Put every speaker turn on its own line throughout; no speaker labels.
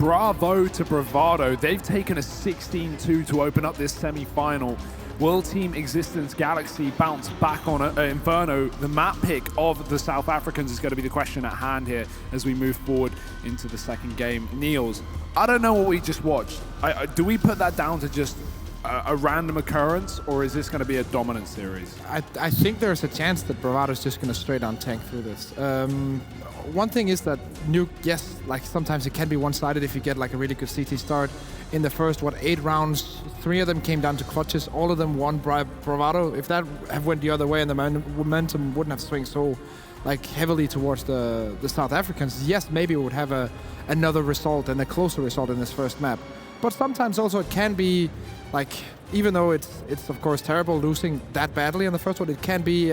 bravo to Bravado. They've taken a 16-2 to open up this semi-final. Will Team Existence Galaxy bounce back on Inferno? The map pick of the South Africans is going to be the question at hand here as we move forward into the second game. Niels, I don't know what we just watched. Do we put that down to just a random occurrence, or is this going to be a dominant series?
I think there's a chance that Bravado is just going to straight on tank through this. One thing is that Nuke, yes, like sometimes it can be one-sided if you get like a really good CT start. In the first, 8 rounds, 3 of them came down to clutches, all of them won Bravado. If that have went the other way and the momentum wouldn't have swung so like heavily towards the South Africans, yes, maybe it would have another result and a closer result in this first map. But sometimes also it can be like, even though it's of course terrible losing that badly on the first one, it can be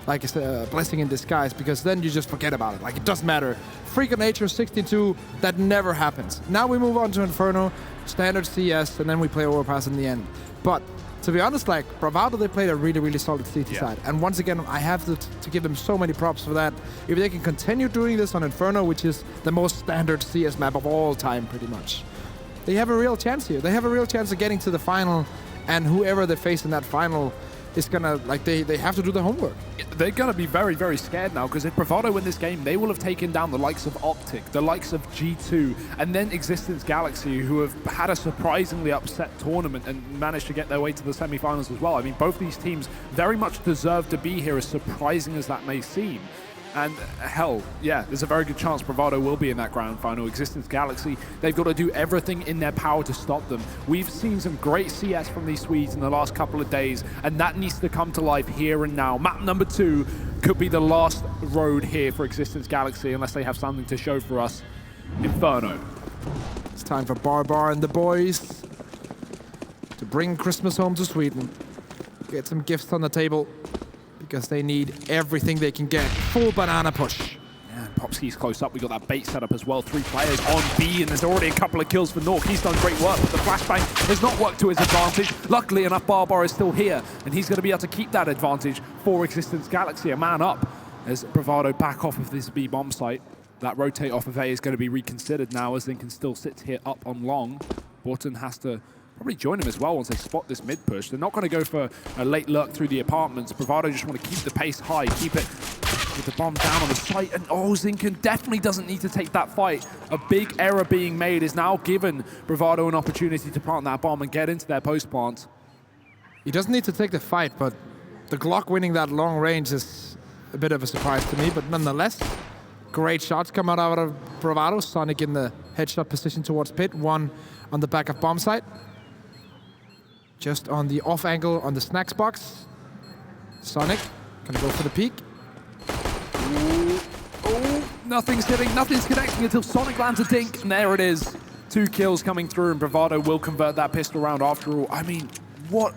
like a blessing in disguise, because then you just forget about it. Like, it doesn't matter. Freak of nature 62, that never happens. Now we move on to Inferno, standard CS, and then we play Overpass in the end. But to be honest, like Bravado, they played a really, really solid CT side. And once again, I have to give them so many props for that. If they can continue doing this on Inferno, which is the most standard CS map of all time, pretty much, they have a real chance here. They have a real chance of getting to the final, and whoever they face in that final is gonna, like, they have to do the homework.
They're gonna be very, very scared now, because if Bravado win this game, they will have taken down the likes of Optic, the likes of G2, and then Existence Galaxy, who have had a surprisingly upset tournament and managed to get their way to the semi-finals as well. I mean, both these teams very much deserve to be here, as surprising as that may seem. And hell, yeah, there's a very good chance Bravado will be in that grand final. Existence Galaxy, they've got to do everything in their power to stop them. We've seen some great CS from these Swedes in the last couple of days, and that needs to come to life here and now. Map number 2 could be the last road here for Existence Galaxy, unless they have something to show for us. Inferno.
It's time for Barbar and the boys to bring Christmas home to Sweden. Get some gifts on the table, because they need everything they can get. Full banana push.
Yeah, Popsky's close up. We got that bait set up as well. 3 players on B, and there's already a couple of kills for Nork. He's done great work, but the flashbang has not worked to his advantage. Luckily enough, Barbar is still here, and he's going to be able to keep that advantage for Existence Galaxy. A man up as Bravado back off of this B bomb site. That rotate off of A is going to be reconsidered now, as Lincoln still sits here up on long. Borton has to probably join him as well once they spot this mid push. They're not going to go for a late lurk through the apartments. Bravado just want to keep the pace high, keep it with the bomb down on the site. And oh, Zinken definitely doesn't need to take that fight. A big error being made is now given Bravado an opportunity to plant that bomb and get into their post plant.
He doesn't need to take the fight, but the Glock winning that long range is a bit of a surprise to me. But nonetheless, great shots come out of Bravado. Sonic in the headshot position towards pit. One on the back of bomb site. Just on the off angle on the snacks box. Sonic gonna go for the peek.
Ooh. Oh, nothing's hitting, nothing's connecting until Sonic lands a dink, and there it is. 2 kills coming through, and Bravado will convert that pistol round after all. I mean, what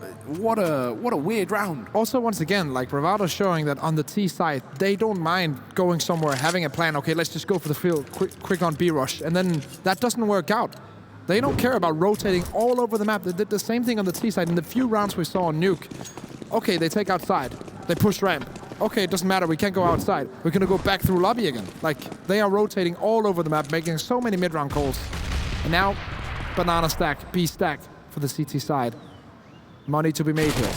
a weird round.
Also, once again, like Bravado showing that on the T side, they don't mind going somewhere, having a plan. Okay, let's just go for the field, quick on B rush, and then that doesn't work out. They don't care about rotating all over the map. They did the same thing on the T side. In the few rounds we saw on Nuke, okay, they take outside. They push ramp. Okay, it doesn't matter. We can't go outside. We're going to go back through lobby again. Like, they are rotating all over the map, making so many mid-round calls. And now, banana stack, B stack for the CT side. Money to be made here.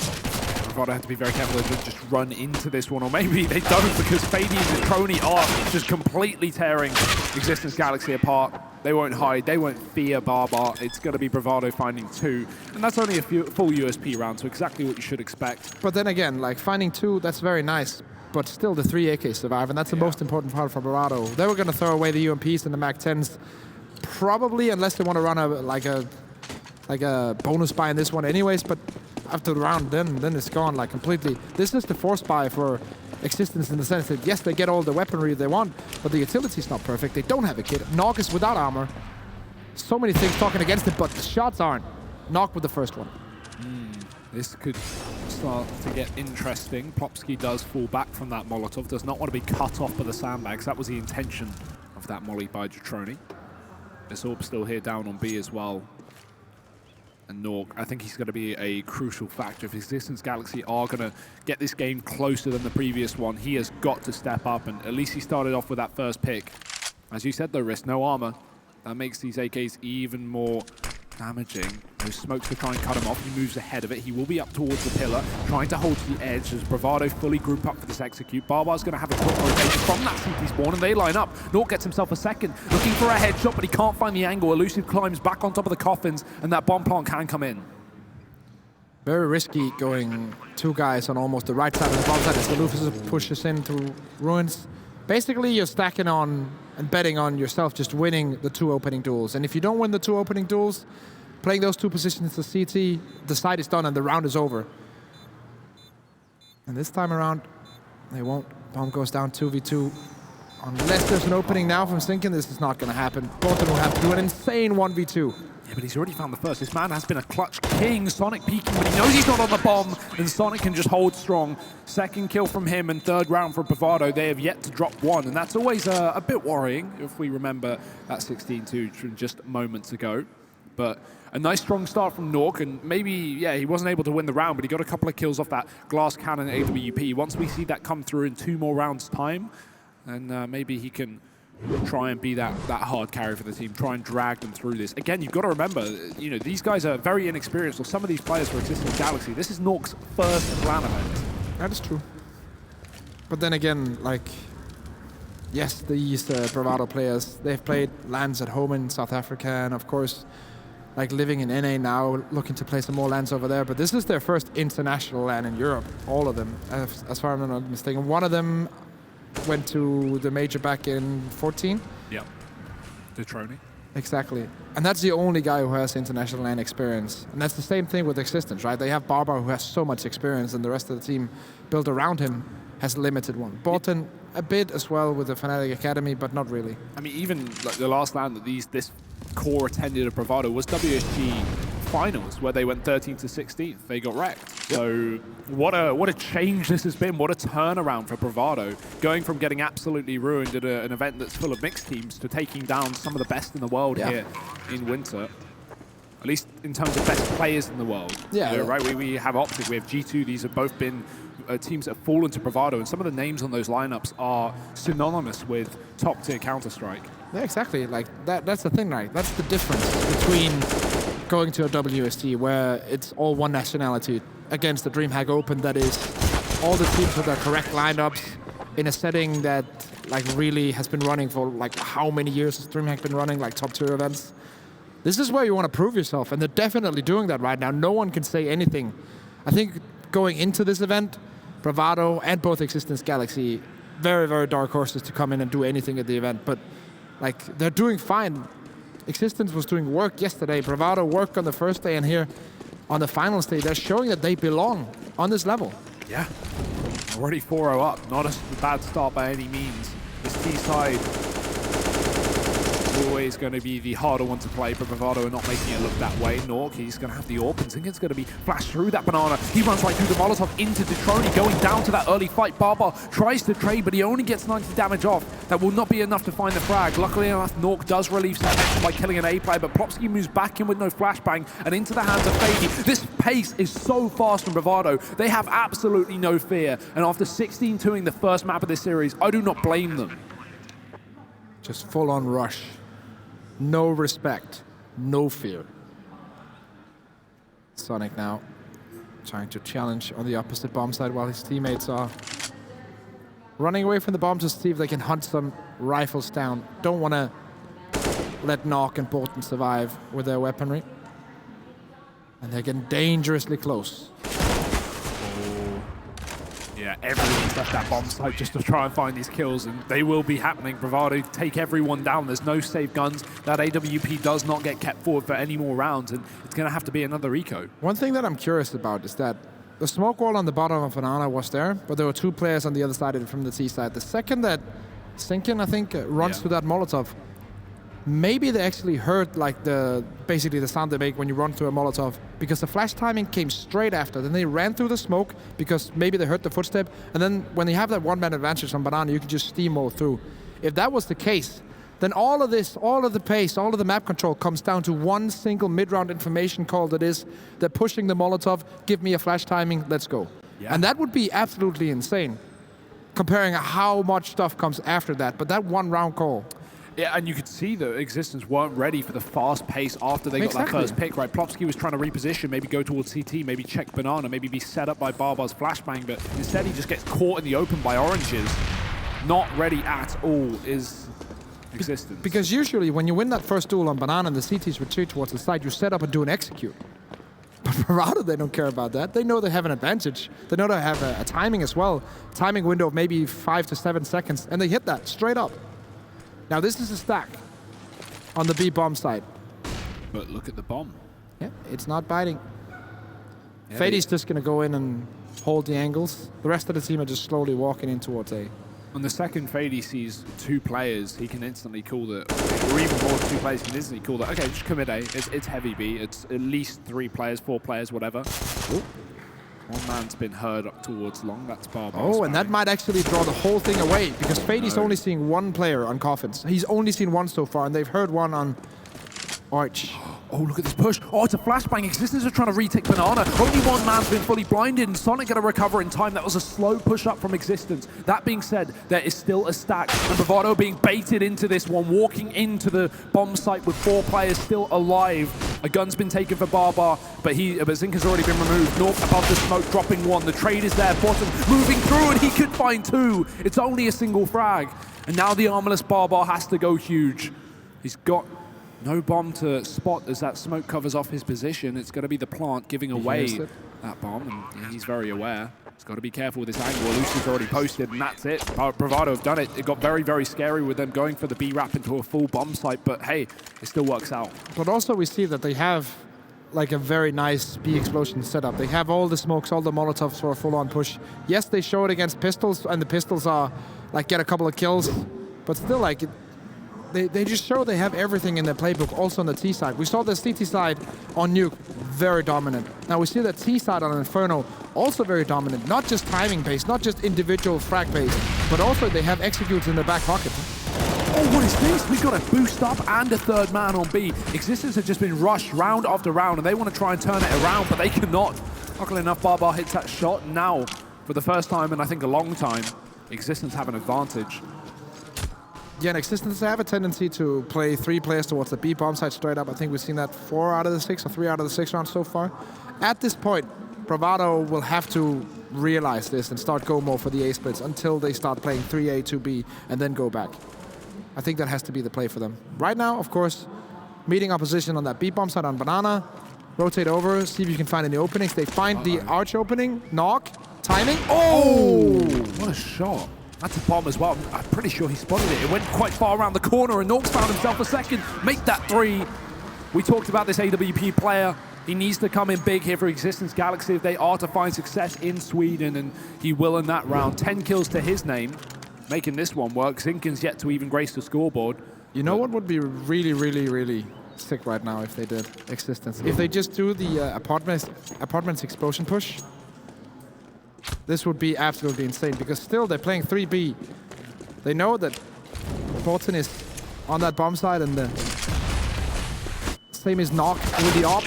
Bravado had to be very careful they don't just run into this one, or maybe they don't, because Fady and Coney are just completely tearing Existence Galaxy apart. They won't hide, they won't fear Barbar. It's going to be Bravado finding 2, and that's only a full USP round, so exactly what you should expect.
But then again, like finding 2, that's very nice, but still the 3 AK survive, and that's the most important part for Bravado. They were going to throw away the UMPs and the MAC-10s, probably, unless they want to run a bonus buy in this one anyways, but after the round, then it's gone like completely. This is the force buy for Existence in the sense that, yes, they get all the weaponry they want, but the utility's not perfect. They don't have a kit. Nog is without armor. So many things talking against it, but the shots aren't. Nog with the first one.
This could start to get interesting. Popsky does fall back from that Molotov. Does not want to be cut off by the sandbags. That was the intention of that molly by Jatroni. This Orb still here down on B as well. And Nork, I think he's going to be a crucial factor. If Existence Galaxy are going to get this game closer than the previous one, he has got to step up, and at least he started off with that first pick. As you said though, Risk, no armor. That makes these AKs even more damaging. Those smokes to try and cut him off. He moves ahead of it. He will be up towards the pillar, trying to hold to the edge as Bravado fully group up for this execute. Barbar's going to have a quick rotation from that CT spawn, and they line up. Naught gets himself a second, looking for a headshot, but he can't find the angle. Elusive climbs back on top of the coffins, and that bomb plant can come in.
Very risky going 2 guys on almost the right side of the bomb side as the Luffy pushes into ruins. Basically, you're stacking on and betting on yourself just winning the 2 opening duels. And if you don't win the 2 opening duels, playing those 2 positions to CT, the side is done and the round is over. And this time around, they won't. Bomb goes down 2v2. Unless there's an opening now from Sinkin, this is not going to happen. Bolton will have to do an insane 1v2.
Yeah, but he's already found the first. This man has been a clutch king. Sonic peeking, but he knows he's not on the bomb, and Sonic can just hold strong. Second kill from him and 3rd round for Bravado. They have yet to drop 1, and that's always a bit worrying if we remember that 16-2 from just moments ago. But a nice strong start from Nork, and maybe, yeah, he wasn't able to win the round, but he got a couple of kills off that glass cannon AWP. Once we see that come through in 2 more rounds' time, then maybe he can try and be that hard carry for the team, try and drag them through this. Again, you've got to remember, you know, these guys are very inexperienced, or some of these players for Existence Galaxy. This is Nork's first LAN event.
That is true. But then again, like, yes, these Bravado players, they've played LANs at home in South Africa, and of course, like living in NA now, looking to play some more LANs over there. But this is their first international LAN in Europe, all of them, as far as I'm not mistaken. One of them went to the major back in 14.
Yeah, Detroni.
Exactly. And that's the only guy who has international LAN experience. And that's the same thing with Existence, right? They have Barbar, who has so much experience, and the rest of the team built around him has limited one. Bolton, a bit as well with the Fnatic Academy, but not really.
I mean, even like the last LAN that this core attended at Bravado was WSG finals, where they went 13th to 16th. They got wrecked. So what a change this has been. What a turnaround for Bravado, going from getting absolutely ruined at an event that's full of mixed teams to taking down some of the best in the world here in winter. At least in terms of best players in the world.
Yeah,
you know, right? We have Optic, we have G2. These have both been teams that have fallen to Bravado, and some of the names on those lineups are synonymous with top-tier Counter-Strike.
Yeah, exactly. Like that's the thing, right? That's the difference between going to a WST where it's all one nationality against the DreamHack Open that is all the teams with their correct lineups in a setting that like really has been running for like how many years has DreamHack been running, like top-tier events. This is where you want to prove yourself, and they're definitely doing that right now. No one can say anything. I think going into this event, Bravado and both Existence Galaxy, very, very dark horses to come in and do anything at the event, but like they're doing fine. Existence was doing work yesterday, Bravado worked on the first day, and here on the final stage, they're showing that they belong on this level.
Yeah, already 4-0 up, not a bad start by any means. This T side always going to be the harder one to play, but Bravado are not making it look that way. Nork, he's going to have the AWP, and Zinkin's going to be flashed through that banana. He runs right through the Molotov into Detroni, going down to that early fight. Barbar tries to trade, but he only gets 90 damage off. That will not be enough to find the frag. Luckily enough, Nork does relieve some tension by killing an A player, but Plopsky moves back in with no flashbang and into the hands of Fady. This pace is so fast from Bravado. They have absolutely no fear, and after 16-2ing the first map of this series, I do not blame them.
Just full-on rush. No respect, no fear. Sonic now trying to challenge on the opposite bomb side while his teammates are running away from the bomb to see if they can hunt some rifles down. Don't want to let Knock and Bolton survive with their weaponry. And they're getting dangerously close.
Yeah, everyone's left that bomb site just to try and find these kills, and they will be happening. Bravado take everyone down. There's no safe guns. That AWP does not get kept forward for any more rounds, and it's going to have to be another eco.
One thing that I'm curious about is that the smoke wall on the bottom of Banana was there, but there were 2 players on the other side of it from the T side. The second that Sinkin, I think, runs to that Molotov, maybe they actually heard like basically the sound they make when you run through a Molotov, because the flash timing came straight after. Then they ran through the smoke because maybe they heard the footstep, and then when they have that one-man advantage on Banana, you can just steamroll through. If that was the case, then all of this, all of the pace, all of the map control comes down to one single mid-round information call that is, they're pushing the Molotov, give me a flash timing, let's go. Yeah. And that would be absolutely insane, comparing how much stuff comes after that, but that one round call.
Yeah, and you could see that Existence weren't ready for the fast pace after they got that first pick, right? Plopsky was trying to reposition, maybe go towards CT, maybe check Banana, maybe be set up by Barbar's flashbang, but instead he just gets caught in the open by Oranges. Not ready at all is Existence.
Because usually when you win that first duel on Banana and the CTs retreat towards the side, you set up and do an execute. But Bravado, they don't care about that. They know they have an advantage. They know they have a timing as well. Timing window of maybe 5 to 7 seconds, and they hit that straight up. Now this is a stack on the B bomb side.
But look at the bomb.
Yeah, it's not biting.
Yeah,
Fady's just going to go in and hold the angles. The rest of the team are just slowly walking in towards A.
On the second Fady sees 2 players, he can instantly call that, or even more than 2 players, he can instantly call that, okay, just commit A. It's heavy B. It's at least 3 players, 4 players, whatever. Ooh. One man's been heard up towards long. That's Barbar.
Oh, and that might actually draw the whole thing away, because Fady's only seeing 1 player on Coffins. He's only seen 1 so far, and they've heard 1 on Arch.
Oh, look at this push. Oh, it's a flashbang. Existence are trying to retake Banana. Only 1 man's been fully blinded, and Sonic going to recover in time. That was a slow push up from Existence. That being said, there is still a stack, and Bravado being baited into this one, walking into the bomb site with 4 players still alive. A gun's been taken for Barbar, but Zinc has already been removed. North above the smoke, dropping 1. The trade is there, bottom, moving through, and he could find 2. It's only a single frag. And now the armorless Barbar has to go huge. He's got no bomb to spot as that smoke covers off his position. It's going to be the plant giving away that bomb, and he's very aware. He's got to be careful with this angle. Lucy's already posted, and that's it. Bravado have done it. It got very, very scary with them going for the B-Wrap into a full bomb site, but hey, it still works out.
But also we see that they have like a very nice B-explosion setup. They have all the smokes, all the Molotovs for a full-on push. Yes, they show it against pistols, and the pistols are like get a couple of kills, but still like they just show they have everything in their playbook, also on the T side. We saw the CT side on Nuke, very dominant. Now we see the T side on Inferno, also very dominant. Not just timing based, not just individual frag based, but also they have executes in their back pocket.
Oh, what is this? We've got a boost up and a 3rd man on B. Existence have just been rushed round after round, and they want to try and turn it around, but they cannot. Luckily enough, Barbar hits that shot. Now, for the first time in I think a long time, Existence have an advantage.
Yeah, and Existence have a tendency to play 3 players towards the B bomb side straight up. I think we've seen that 4 out of the 6 or 3 out of the 6 rounds so far. At this point, Bravado will have to realize this and start go more for the A splits until they start playing 3A, 2B, and then go back. I think that has to be the play for them. Right now, of course, meeting opposition on that B bomb side on Banana. Rotate over, see if you can find any openings. They find the arch opening, knock, timing. Oh!
What a shot. That's a bomb as well. I'm pretty sure he spotted it. It went quite far around the corner, and Norks found himself a second. Make that 3. We talked about this AWP player. He needs to come in big here for Existence Galaxy if they are to find success in Sweden, and he will in that round. 10 kills to his name, making this one work. Zinken's yet to even grace the scoreboard.
You know what would be really, really, really sick right now if they did Existence? If they just do the apartments explosion push. This would be absolutely insane, because still they're playing 3B. They know that Borton is on that bomb side, and the same is Knock with the op.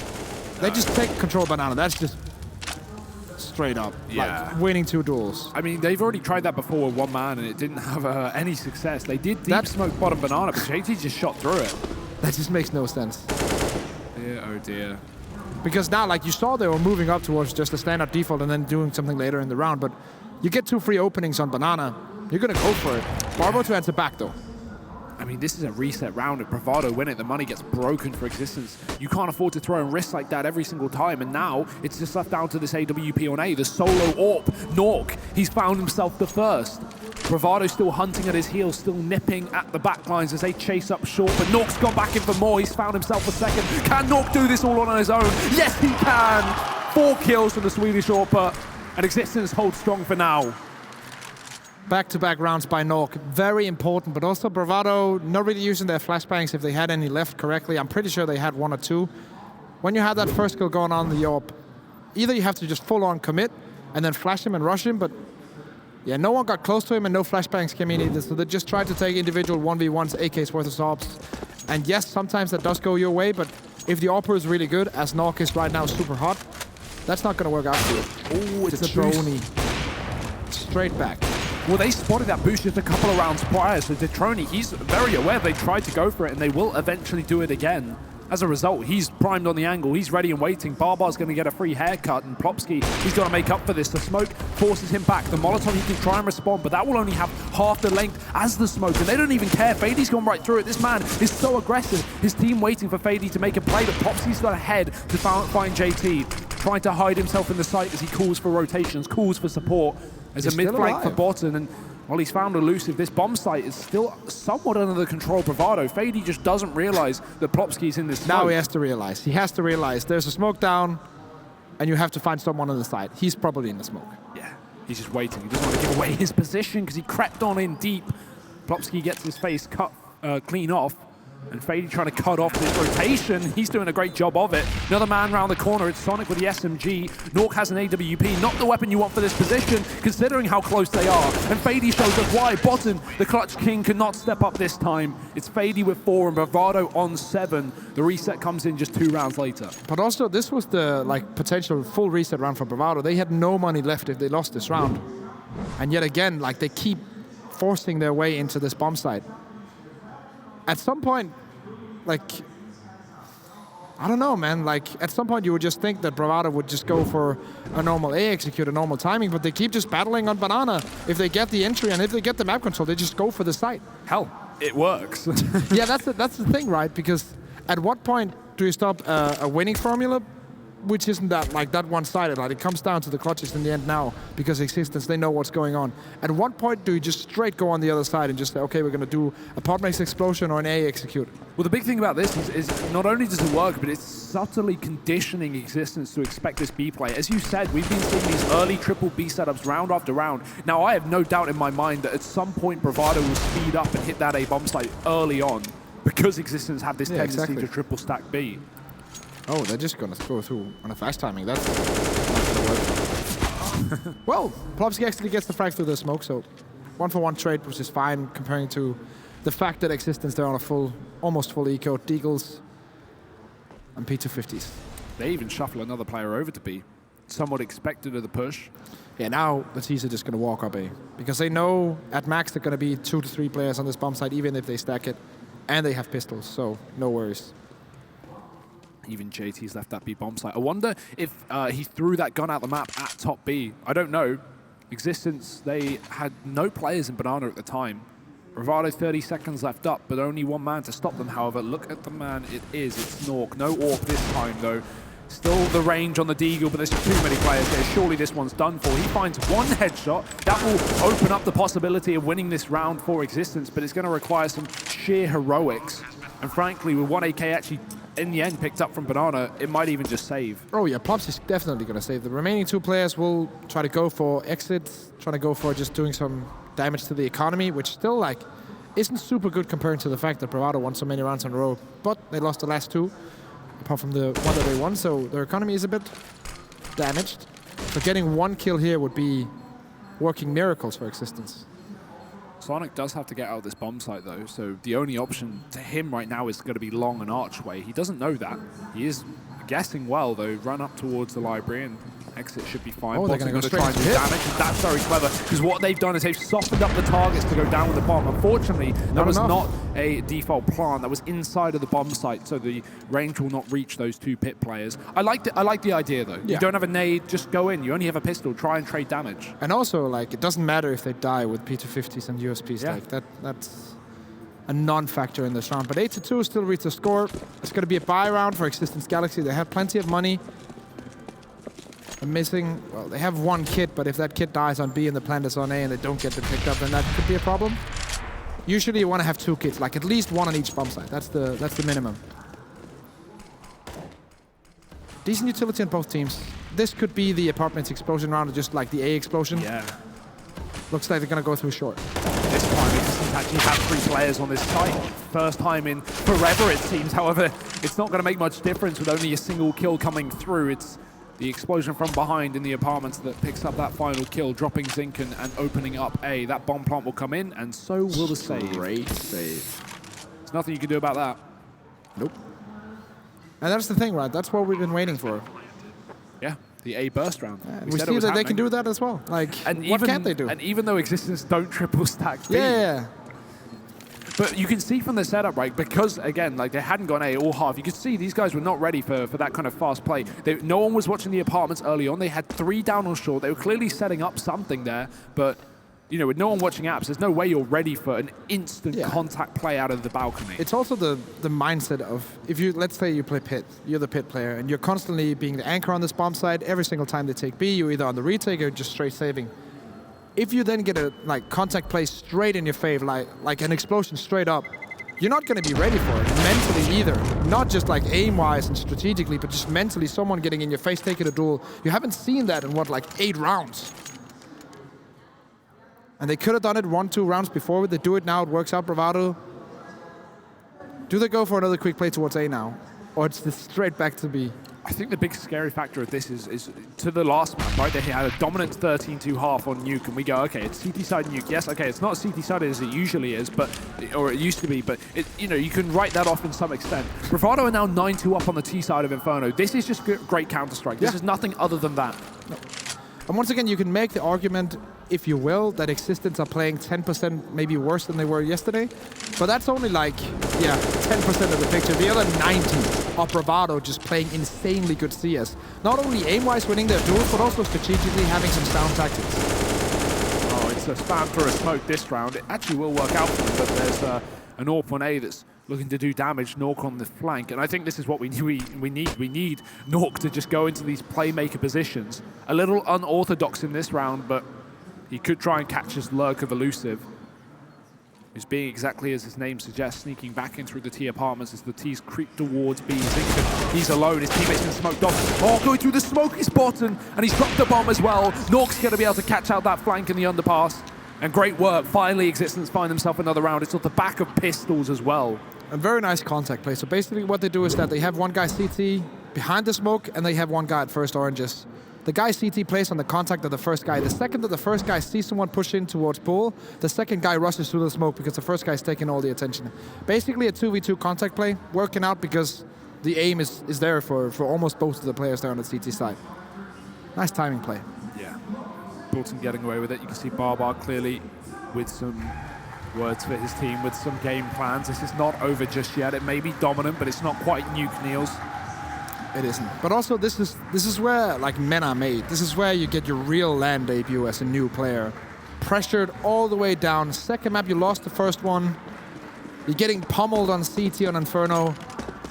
They just take control Banana. That's just straight up.
Yeah.
Like winning 2 duels.
I mean, they've already tried that before with 1 man, and it didn't have any success. They did deep smoke bottom Banana, but JT just shot through it.
That just makes no sense.
Dear, oh dear.
Because now, like you saw, they were moving up towards just a standard default and then doing something later in the round. But you get 2 free openings on Banana, you're going to go for it. Barbo to answer back, though.
I mean, this is a reset round. If Bravado win it, the money gets broken for Existence. You can't afford to throw in risks like that every single time. And now, it's just left down to this AWP on A. The solo AWP, Nork, he's found himself the first. Bravado still hunting at his heels, still nipping at the backlines as they chase up short, but Nork's gone back in for more. He's found himself a second. Can Nork do this all on his own? Yes, he can! 4 kills from the Swedish AWP, and Existence holds strong for now.
Back-to-back rounds by Nork, very important, but also Bravado not really using their flashbangs if they had any left correctly. I'm pretty sure they had 1 or 2. When you have that first kill going on the AWP, either you have to just full-on commit and then flash him and rush him, but yeah, no one got close to him and no flashbangs came in either, so they just tried to take individual 1v1s, AK's worth of sobs. And yes, sometimes that does go your way, but if the AWPer is really good, as Nork is right now super hot, that's not going to work out for you.
Oh, it's a
Drony. Straight back.
Well, they spotted that boost just a couple of rounds prior, so Detroni, he's very aware they tried to go for it, and they will eventually do it again. As a result, he's primed on the angle, he's ready and waiting. Barbar's going to get a free haircut, and Plopsky, he's got to make up for this. The smoke forces him back. The Molotov, he can try and respond, but that will only have half the length as the smoke, and they don't even care. Fade's gone right through it. This man is so aggressive. His team waiting for Fade to make a play, but Plopsky's got ahead to find JT, trying to hide himself in the site as he calls for rotations, calls for support. There's a mid-flank for Botten, and well, he's found elusive. This bomb site is still somewhat under the control of Bravado. Fady just doesn't realize that Plopsky's in this smoke.
Now he has to realize. He has to realize there's a smoke down, and you have to find someone on the side. He's probably in the smoke.
Yeah, he's just waiting. He doesn't want to give away his position because he crept on in deep. Plopsky gets his face cut clean off, and Fady trying to cut off this rotation. He's doing a great job of it. Another man around the corner. It's Sonic with the SMG. Nork has an AWP. Not the weapon you want for this position, considering how close they are. And Fady shows us why. Botten, the clutch king, cannot step up this time. It's Fady with 4 and Bravado on 7. The reset comes in just 2 rounds later.
But also, this was the potential full reset round for Bravado. They had no money left if they lost this round. And yet again, they keep forcing their way into this bomb site. At some point, I don't know, man. At some point, you would just think that Bravado would just go for a normal A, execute a normal timing, but they keep just battling on Banana. If they get the entry and if they get the map control, they just go for the site.
Hell, it works.
Yeah, that's the thing, right? Because at what point do you stop a winning formula, which isn't that one-sided? It comes down to the clutches in the end now, because x6tence, they know what's going on. At what point do you just straight go on the other side and just say, okay, we're going to do a pot makes explosion or an A execute?
Well, the big thing about this is not only does it work, but it's subtly conditioning x6tence to expect this B play. As you said, we've been seeing these early triple B setups round after round. Now, I have no doubt in my mind that at some point Bravado will speed up and hit that A bomb site early on, because x6tence have this tendency to triple stack B.
Oh, they're just going to go through on a fast timing. That's not going to work. Well, Plopsky actually gets the frag through the smoke, so 1-for-1 trade, which is fine comparing to the fact that x6tence, they're on a almost full eco. Deagles and P250s.
They even shuffle another player over to B. Somewhat expected of the push.
Yeah, now the T's are just going to walk up A. Because they know at max they're going to be 2 to 3 players on this bomb site, even if they stack it. And they have pistols, so no worries.
Even JT's left that B bomb site. I wonder if he threw that gun out the map at top B. I don't know. x6tence, they had no players in Banana at the time. Bravado 30 seconds left up, but only 1 man to stop them. However, look at the man it is. It's Nork. No AWP this time, though. Still the range on the Deagle, but there's too many players there. Surely this one's done for. He finds 1 headshot. That will open up the possibility of winning this round for x6tence, but it's going to require some sheer heroics. And frankly, with 1 AK actually in the end picked up from Banana, it might even just save.
Oh yeah, Plops is definitely going to save. The remaining 2 players will try to go for exits, trying to go for just doing some damage to the economy, which still isn't super good compared to the fact that Bravado won so many rounds in a row. But they lost the last 2, apart from the one that they won, so their economy is a bit damaged. So getting 1 kill here would be working miracles for x6tence.
Sonic does have to get out of this bomb site, though, so the only option to him right now is going to be long and archway. He doesn't know that. He is guessing well, though. Run up towards the library, and exit should be fine.
Oh, they're going to try and do
damage, and that's very clever, because what they've done is they've softened up the targets to go down with the bomb. Unfortunately, that was not a default plant. That was inside of the bomb site, so the range will not reach those 2 pit players. I like the idea, though. Yeah. You don't have a nade, just go in. You only have a pistol. Try and trade damage.
And also, it doesn't matter if they die with P250s and USPs. Yeah. That's a non-factor in this round. But 8-2 still reads the score. It's going to be a buy round for x6tence Galaxy. They have plenty of money. Missing, well, they have 1 kit, but if that kit dies on B and the plant is on A and they don't get them picked up, then that could be a problem. Usually you want to have 2 kits, at least 1 on each bomb site. That's the minimum. Decent utility on both teams. This could be the apartments explosion round, or just the A explosion.
Yeah.
Looks like they're going to go through short.
This time it actually have 3 players on this site. First time in forever, it seems. However, it's not going to make much difference with only a single kill coming through. It's the explosion from behind in the apartments that picks up that final kill, dropping Zinken and opening up A. That bomb plant will come in, and so will the save.
Great save.
There's nothing you can do about that.
Nope. And that's the thing, right? That's what we've been waiting for.
Yeah. The A burst round.
We see that they can do that as well. Like, what can't they do?
And even though Existence don't triple stack B,
yeah.
But you can see from the setup, right, because, again, like they hadn't gone A all half, you could see these guys were not ready for that kind of fast play. No one was watching the apartments early on. They had 3 down on short. They were clearly setting up something there, but, you know, with no one watching apps, there's no way you're ready for an instant contact play out of the balcony.
It's also the mindset of, if you, let's say you play pit, you're the pit player, and you're constantly being the anchor on this bomb side. Every single time they take B, you're either on the retake or just straight saving. If you then get a contact play straight in your favor, like an explosion straight up, you're not going to be ready for it mentally either. Not just like aim-wise and strategically, but just mentally, someone getting in your face, taking a duel. You haven't seen that in what, like 8 rounds. And they could have done it 1-2 rounds before. They do it now. It works out. Bravado. Do they go for another quick play towards A now, or it's just straight back to B?
I think the big scary factor of this is to the last map, right? They had a dominant 13-2 half on Nuke, and we go, okay, it's CT side Nuke. Yes, okay, it's not CT side as it usually is, but or it used to be, but you know, you can write that off in some extent. Bravado are now 9-2 up on the T side of Inferno. This is just great counter-strike. This is nothing other than that.
No. And once again, you can make the argument, if you will, that x6tence are playing 10% maybe worse than they were yesterday. But that's only like, 10% of the picture. The other 90 are Bravado just playing insanely good CS. Not only aim-wise winning their duels, but also strategically having some sound tactics.
Oh, it's a spam for a smoke this round. It actually will work out for them, but there's an AWP on A that's looking to do damage. Nork on the flank, and I think this is what we need. We need Nork to just go into these playmaker positions. A little unorthodox in this round, but he could try and catch his lurk of Elusive, who's being exactly as his name suggests, sneaking back in through the T apartments as the T's creep towards B. He's alone, his teammates been smoked off. Oh, going through the smoke is Botten, and he's dropped the bomb as well. Nork's going to be able to catch out that flank in the underpass. And great work, finally x6tence find themselves another round. It's off the back of pistols as well.
A very nice contact play. So basically what they do is that they have one guy CT behind the smoke, and they have one guy at first oranges. The guy CT plays on the contact of the first guy. The second that the first guy sees someone push in towards pool, the second guy rushes through the smoke because the first guy's taking all the attention. Basically a 2v2 contact play, working out because the aim is there for almost both of the players there on the CT side. Nice timing play.
Yeah. Bolton getting away with it. You can see Barbar clearly with some words for his team, with some game plans. This is not over just yet. It may be dominant, but it's not quite Nuke Niels.
It isn't. But also this is where like men are made. This is where you get your real LAN debut as a new player. Pressured all the way down. Second map, you lost the first one. You're getting pummeled on CT on Inferno.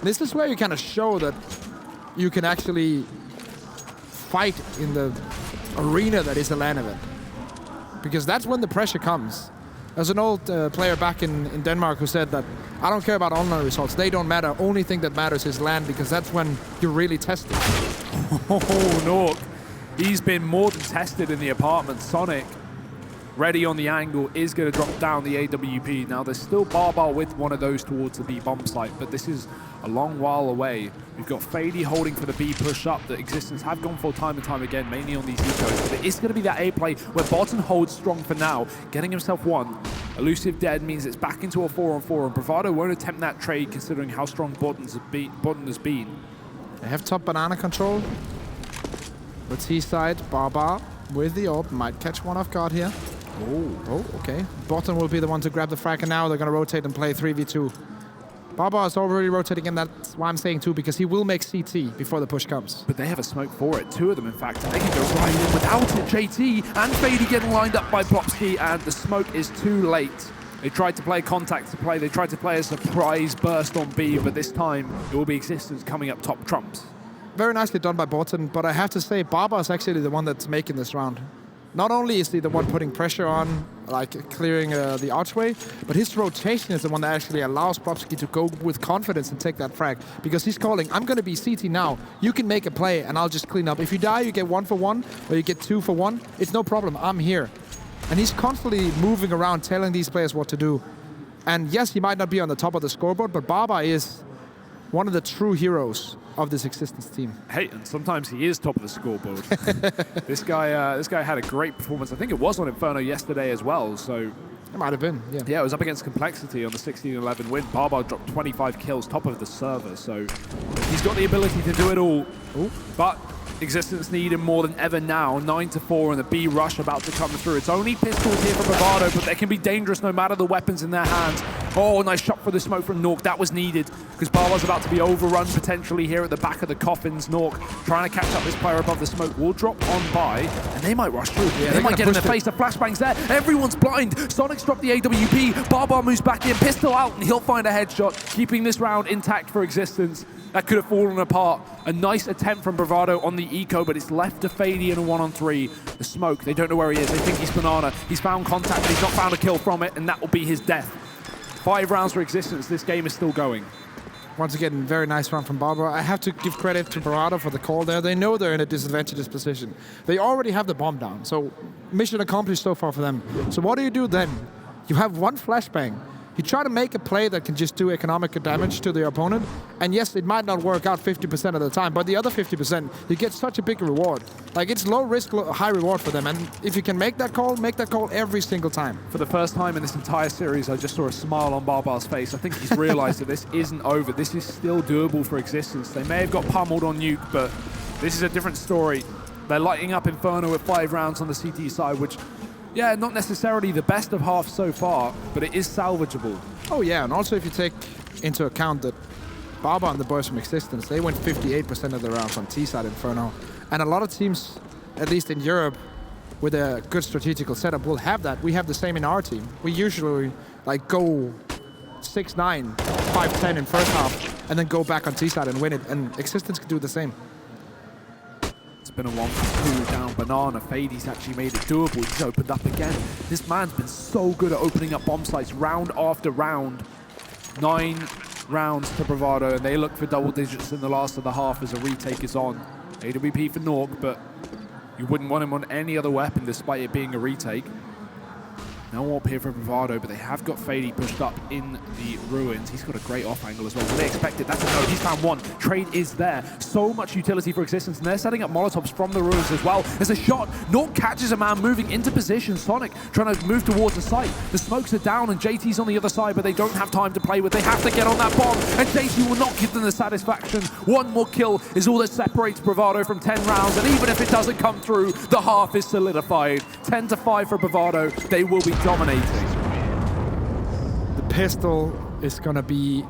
This is where you kind of show that you can actually fight in the arena that is a LAN event. Because that's when the pressure comes. There's an old player back in Denmark who said that, I don't care about online results, they don't matter, only thing that matters is LAN, because that's when you're really tested.
Oh, Nork. He's been more than tested in the apartment. Sonic, ready on the angle, is going to drop down the AWP. Now, there's still Barbar with one of those towards the B bomb site, but this is a long while away. We've got Fady holding for the B push-up that x6tence have gone for time and time again, mainly on these ecos. But it is going to be that A play where Botten holds strong for now, getting himself one. Elusive dead means it's back into a 4-on-4, and Bravado won't attempt that trade considering how strong Botten has been.
They have top banana control. The T side, Barbar with the AWP, might catch one off guard here. Oh, okay. Botten will be the one to grab the frag, and now they're going to rotate and play 3v2. Barbar is already rotating in, that's why I'm saying 2, because he will make CT before the push comes.
But they have a smoke for it, 2 of them in fact, and they can go right in without it. JT and Fady getting lined up by Plopsky, and the smoke is too late. They tried to play contact to play, they tried to play a surprise burst on B, but this time it will be x6tence coming up top trumps.
Very nicely done by Botten, but I have to say Barbar is actually the one that's making this round. Not only is he the one putting pressure on, like clearing the archway, but his rotation is the one that actually allows Plopsky to go with confidence and take that frag. Because he's calling, I'm going to be CT now. You can make a play and I'll just clean up. If you die, you get 1 for 1, or you get 2 for 1. It's no problem, I'm here. And he's constantly moving around, telling these players what to do. And yes, he might not be on the top of the scoreboard, but Barbar is one of the true heroes of this x6tence team.
Hey, and sometimes he is top of the scoreboard. This guy had a great performance. I think it was on Inferno yesterday as well, so...
It might have been, yeah.
Yeah, it was up against Complexity on the 16-11 win. Barbar dropped 25 kills, top of the server, so he's got the ability to do it all. Ooh. But Existence need him more than ever now. 9-4 and the B rush about to come through. It's only pistols here for Bravado, but they can be dangerous no matter the weapons in their hands. Oh, nice shot for the smoke from Nork. That was needed because Barbar's about to be overrun potentially here at the back of the coffins. Nork trying to catch up this player above the smoke will drop on by, and they might rush through.
Yeah,
they might get in the face. The flashbang's there. Everyone's blind. Sonic's dropped the AWP. Barbar moves back in, pistol out, and he'll find a headshot, keeping this round intact for Existence. That could have fallen apart. A nice attempt from Bravado on the eco, but it's left to Fady in a 1-on-3. The smoke, they don't know where he is. They think he's Banana. He's found contact, but he's not found a kill from it, and that will be his death. 5 rounds for Existence. This game is still going.
Once again, very nice run from Barbara. I have to give credit to Bravado for the call there. They know they're in a disadvantageous position. They already have the bomb down, so mission accomplished so far for them. So what do you do then? You have one flashbang. You try to make a play that can just do economic damage to the opponent, and yes, it might not work out 50% of the time, but the other 50%, you get such a big reward. Like, it's low risk, high reward for them, and if you can make that call every single time.
For the first time in this entire series, I just saw a smile on Barbar's face. I think he's realized that this isn't over. This is still doable for Existence. They may have got pummeled on Nuke, but this is a different story. They're lighting up Inferno with 5 rounds on the CT side, which, yeah, not necessarily the best of half so far, but it is salvageable.
Oh yeah, and also if you take into account that Barbar and the boys from Existence, they went 58% of the rounds on T-side Inferno. And a lot of teams, at least in Europe, with a good strategical setup will have that. We have the same in our team. We usually like go 6-9, 5-10 in first half, and then go back on T-side and win it. And Existence can do the same.
It's been a 1-2 down Banana. Fady's actually made it doable. He's opened up again. This man's been so good at opening up bomb sites round after round. 9 rounds to Bravado, and they look for double digits in the last of the half as a retake is on. AWP for Nork, but you wouldn't want him on any other weapon despite it being a retake. No up here for Bravado, but they have got Fady pushed up in the ruins. He's got a great off angle as well. So they expect it. That's a no. He's found one. Trade is there. So much utility for Existence, and they're setting up Molotovs from the ruins as well. There's a shot. Nork catches a man moving into position. Sonic trying to move towards the site. The smokes are down, and JT's on the other side, but they don't have time to play with. They have to get on that bomb, and JT will not give them the satisfaction. One more kill is all that separates Bravado from 10 rounds, and even if it doesn't come through, the half is solidified. 10-5 for Bravado. They will be dominating.
The pistol is going to be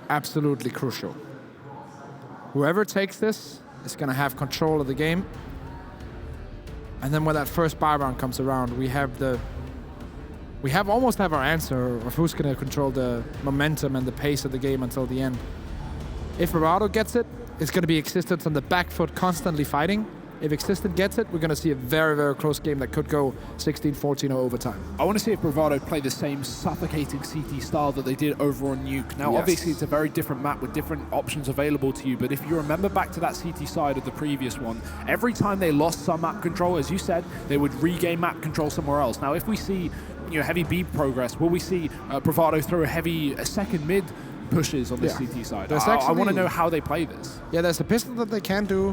absolutely crucial. Whoever takes this is going to have control of the game. And then when that first buy round comes around, we almost have our answer of who's going to control the momentum and the pace of the game until the end. If Bravado gets it, it's going to be Existence on the back foot constantly fighting. If Existence gets it, we're going to see a very, very close game that could go 16-14 or overtime.
I want to see if Bravado play the same suffocating CT style that they did over on Nuke. Now,
yes,
obviously, it's a very different map with different options available to you, but if you remember back to that CT side of the previous one, every time they lost some map control, as you said, they would regain map control somewhere else. Now, if we see heavy B progress, will we see Bravado throw a second mid pushes on the CT side? I want to know how they play this.
Yeah, there's a pistol that they can do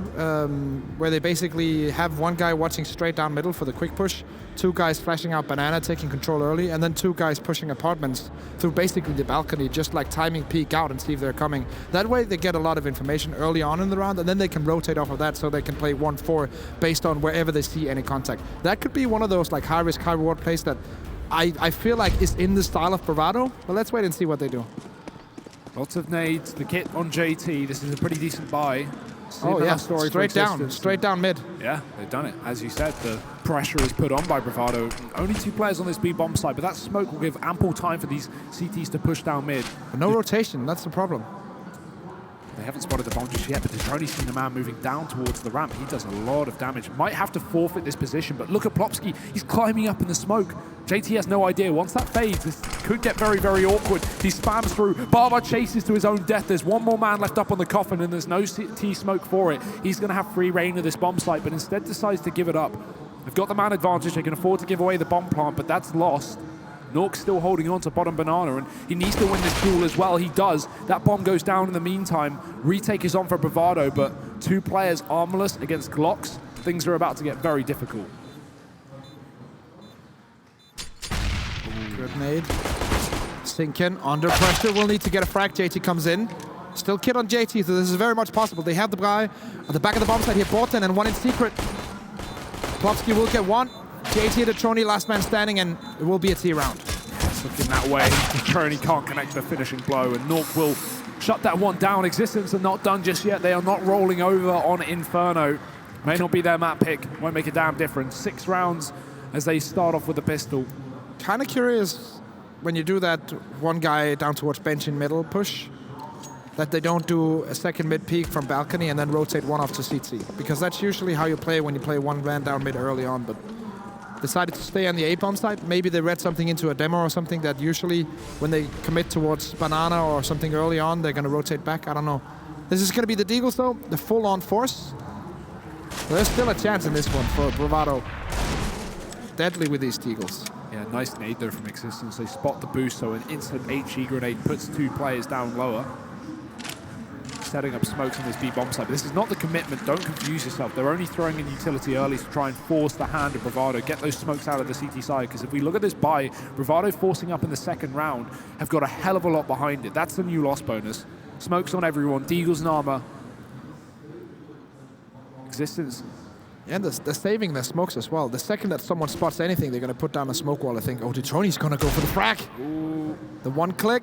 where they basically have one guy watching straight down middle for the quick push, 2 guys flashing out Banana, taking control early, and then 2 guys pushing apartments through basically the balcony, just like timing peek out and see if they're coming. That way they get a lot of information early on in the round, and then they can rotate off of that so they can play 1-4 based on wherever they see any contact. That could be one of those like high risk, high reward plays that I feel like is in the style of Bravado, but let's wait and see what they do.
Lots of nades, the kit on JT. This is a pretty decent buy.
Oh yeah, straight down mid.
Yeah, they've done it. As you said, the pressure is put on by Bravado. Only 2 players on this B bomb site, but that smoke will give ample time for these CTs to push down mid.
But no rotation, that's the problem.
They haven't spotted the bomb just yet, but they've only seen the man moving down towards the ramp. He does a lot of damage. Might have to forfeit this position, but look at Plopsky. He's climbing up in the smoke. JT has no idea. Once that fades, this could get very, very awkward. He spams through. Barbar chases to his own death. There's one more man left up on the coffin, and there's no CT smoke for it. He's going to have free reign of this bomb site, but instead decides to give it up. They've got the man advantage. They can afford to give away the bomb plant, but that's lost. Nork's still holding on to bottom Banana, and he needs to win this duel as well. He does. That bomb goes down in the meantime. Retake is on for Bravado, but 2 players armorless against Glocks. Things are about to get very difficult.
Good nade. Sinkin under pressure. We'll need to get a frag. JT comes in. Still kid on JT, so this is very much possible. They have the guy at the back of the bomb site here, Borten, and one in secret. Plopsky will get one. JT at Trony, last man standing, and it will be a T round.
It's looking that way. Trony can't connect the finishing blow, and Nork will shut that one down. Existence are not done just yet. They are not rolling over on Inferno. May not be their map pick. Won't make a damn difference. 6 rounds as they start off with a pistol.
Kind of curious when you do that one guy down towards bench in middle push, that they don't do a second mid peek from balcony and then rotate one off to CT. Because that's usually how you play when you play one man down mid early on, but decided to stay on the A-bomb side. Maybe they read something into a demo or something that usually when they commit towards banana or something early on, they're going to rotate back. I don't know. This is going to be the Deagles though, the full-on force. There's still a chance in this one for Bravado. Deadly with these Deagles.
Yeah, nice nade there from Existence. They spot the boost, so an instant HE grenade puts 2 players down lower. Setting up smokes on this B bomb site. But this is not the commitment, don't confuse yourself. They're only throwing in utility early to try and force the hand of Bravado, get those smokes out of the CT side, because if we look at this buy, Bravado forcing up in the second round have got a hell of a lot behind it. That's the new loss bonus. Smokes on everyone, Deagles and armor. Existence.
Yeah, they're saving their smokes as well. The second that someone spots anything, they're going to put down a smoke wall, I think. Oh, Detroni's going to go for the frag.
Ooh.
The one click.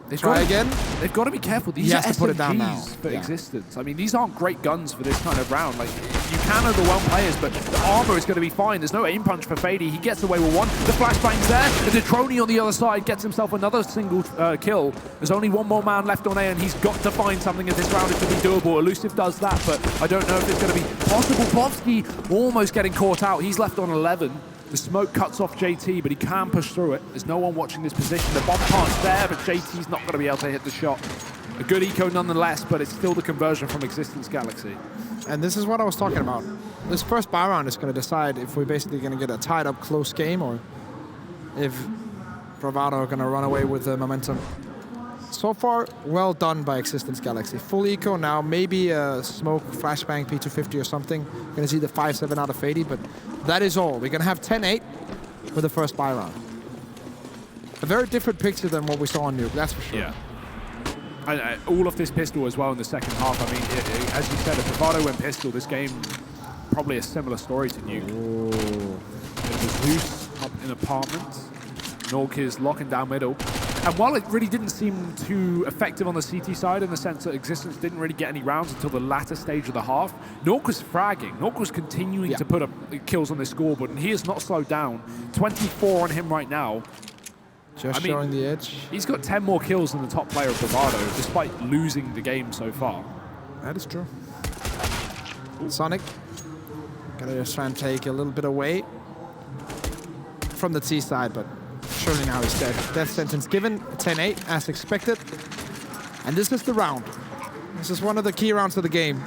They've
Try again.
They've got to be careful. These
He
are
has to put it down now.
SMGs for
Yeah.
Existence. I mean, these aren't great guns for this kind of round. Like, you can overwhelm players, but the armor is going to be fine. There's no aim punch for Fady. He gets away with one. The flashbang's there. The Detroni on the other side gets himself another single kill. There's only one more man left on A, and he's got to find something in this round to be doable. Elusive does that, but I don't know if it's going to be possible. Plovsky almost getting caught out. He's left on 11. The smoke cuts off JT, but he can push through it. There's no one watching this position. The bomb part's there, but JT's not going to be able to hit the shot. A good eco nonetheless, but it's still the conversion from Existence Galaxy.
And this is what I was talking about. This first buy round is going to decide if we're basically going to get a tied up close game or if Bravado are going to run away with the momentum. So far, well done by Existence Galaxy. Full eco now, maybe a smoke flashbang P250 or something. Going to see the 5-7 out of Fady, but that is all. We're going to have 10-8 with the first buy round. A very different picture than what we saw on Nuke, that's for sure.
Yeah. And all of this pistol as well in the second half. I mean, as you said, if Bravado went pistol, this game probably a similar story to Nuke. It was loose up in apartments. Nork is locking down middle. And while it really didn't seem too effective on the CT side in the sense that Existence didn't really get any rounds until the latter stage of the half, Nork was fragging. Nork was continuing to put up kills on this scoreboard, and he has not slowed down. 24 on him right now.
Just showing the edge.
He's got 10 more kills than the top player of Bravado, despite losing the game so far.
That is true. Sonic, gonna just try and take a little bit away from the T side, but surely now he's dead. Death sentence given, 10-8 as expected. And this is the round. This is one of the key rounds of the game.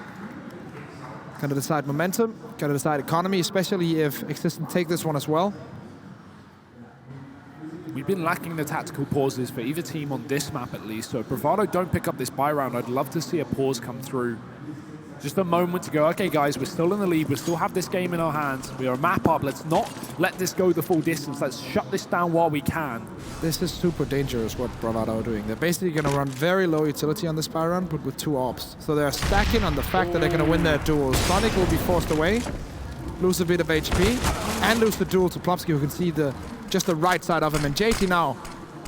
Gonna decide momentum, gonna decide economy, especially if Existence take this one as well.
We've been lacking the tactical pauses for either team on this map at least, so if Bravado don't pick up this buy round, I'd love to see a pause come through. Just a moment to go, okay guys, we're still in the lead, we still have this game in our hands, we are a map up, let's not let this go the full distance, let's shut this down while we can.
This is super dangerous what Bravado are doing. They're basically going to run very low utility on this buy round, but with 2 ops. So they're stacking on the fact that they're going to win their duels. Sonic will be forced away, lose a bit of HP, and lose the duel to Plopsky, who can see just the right side of him. And JT now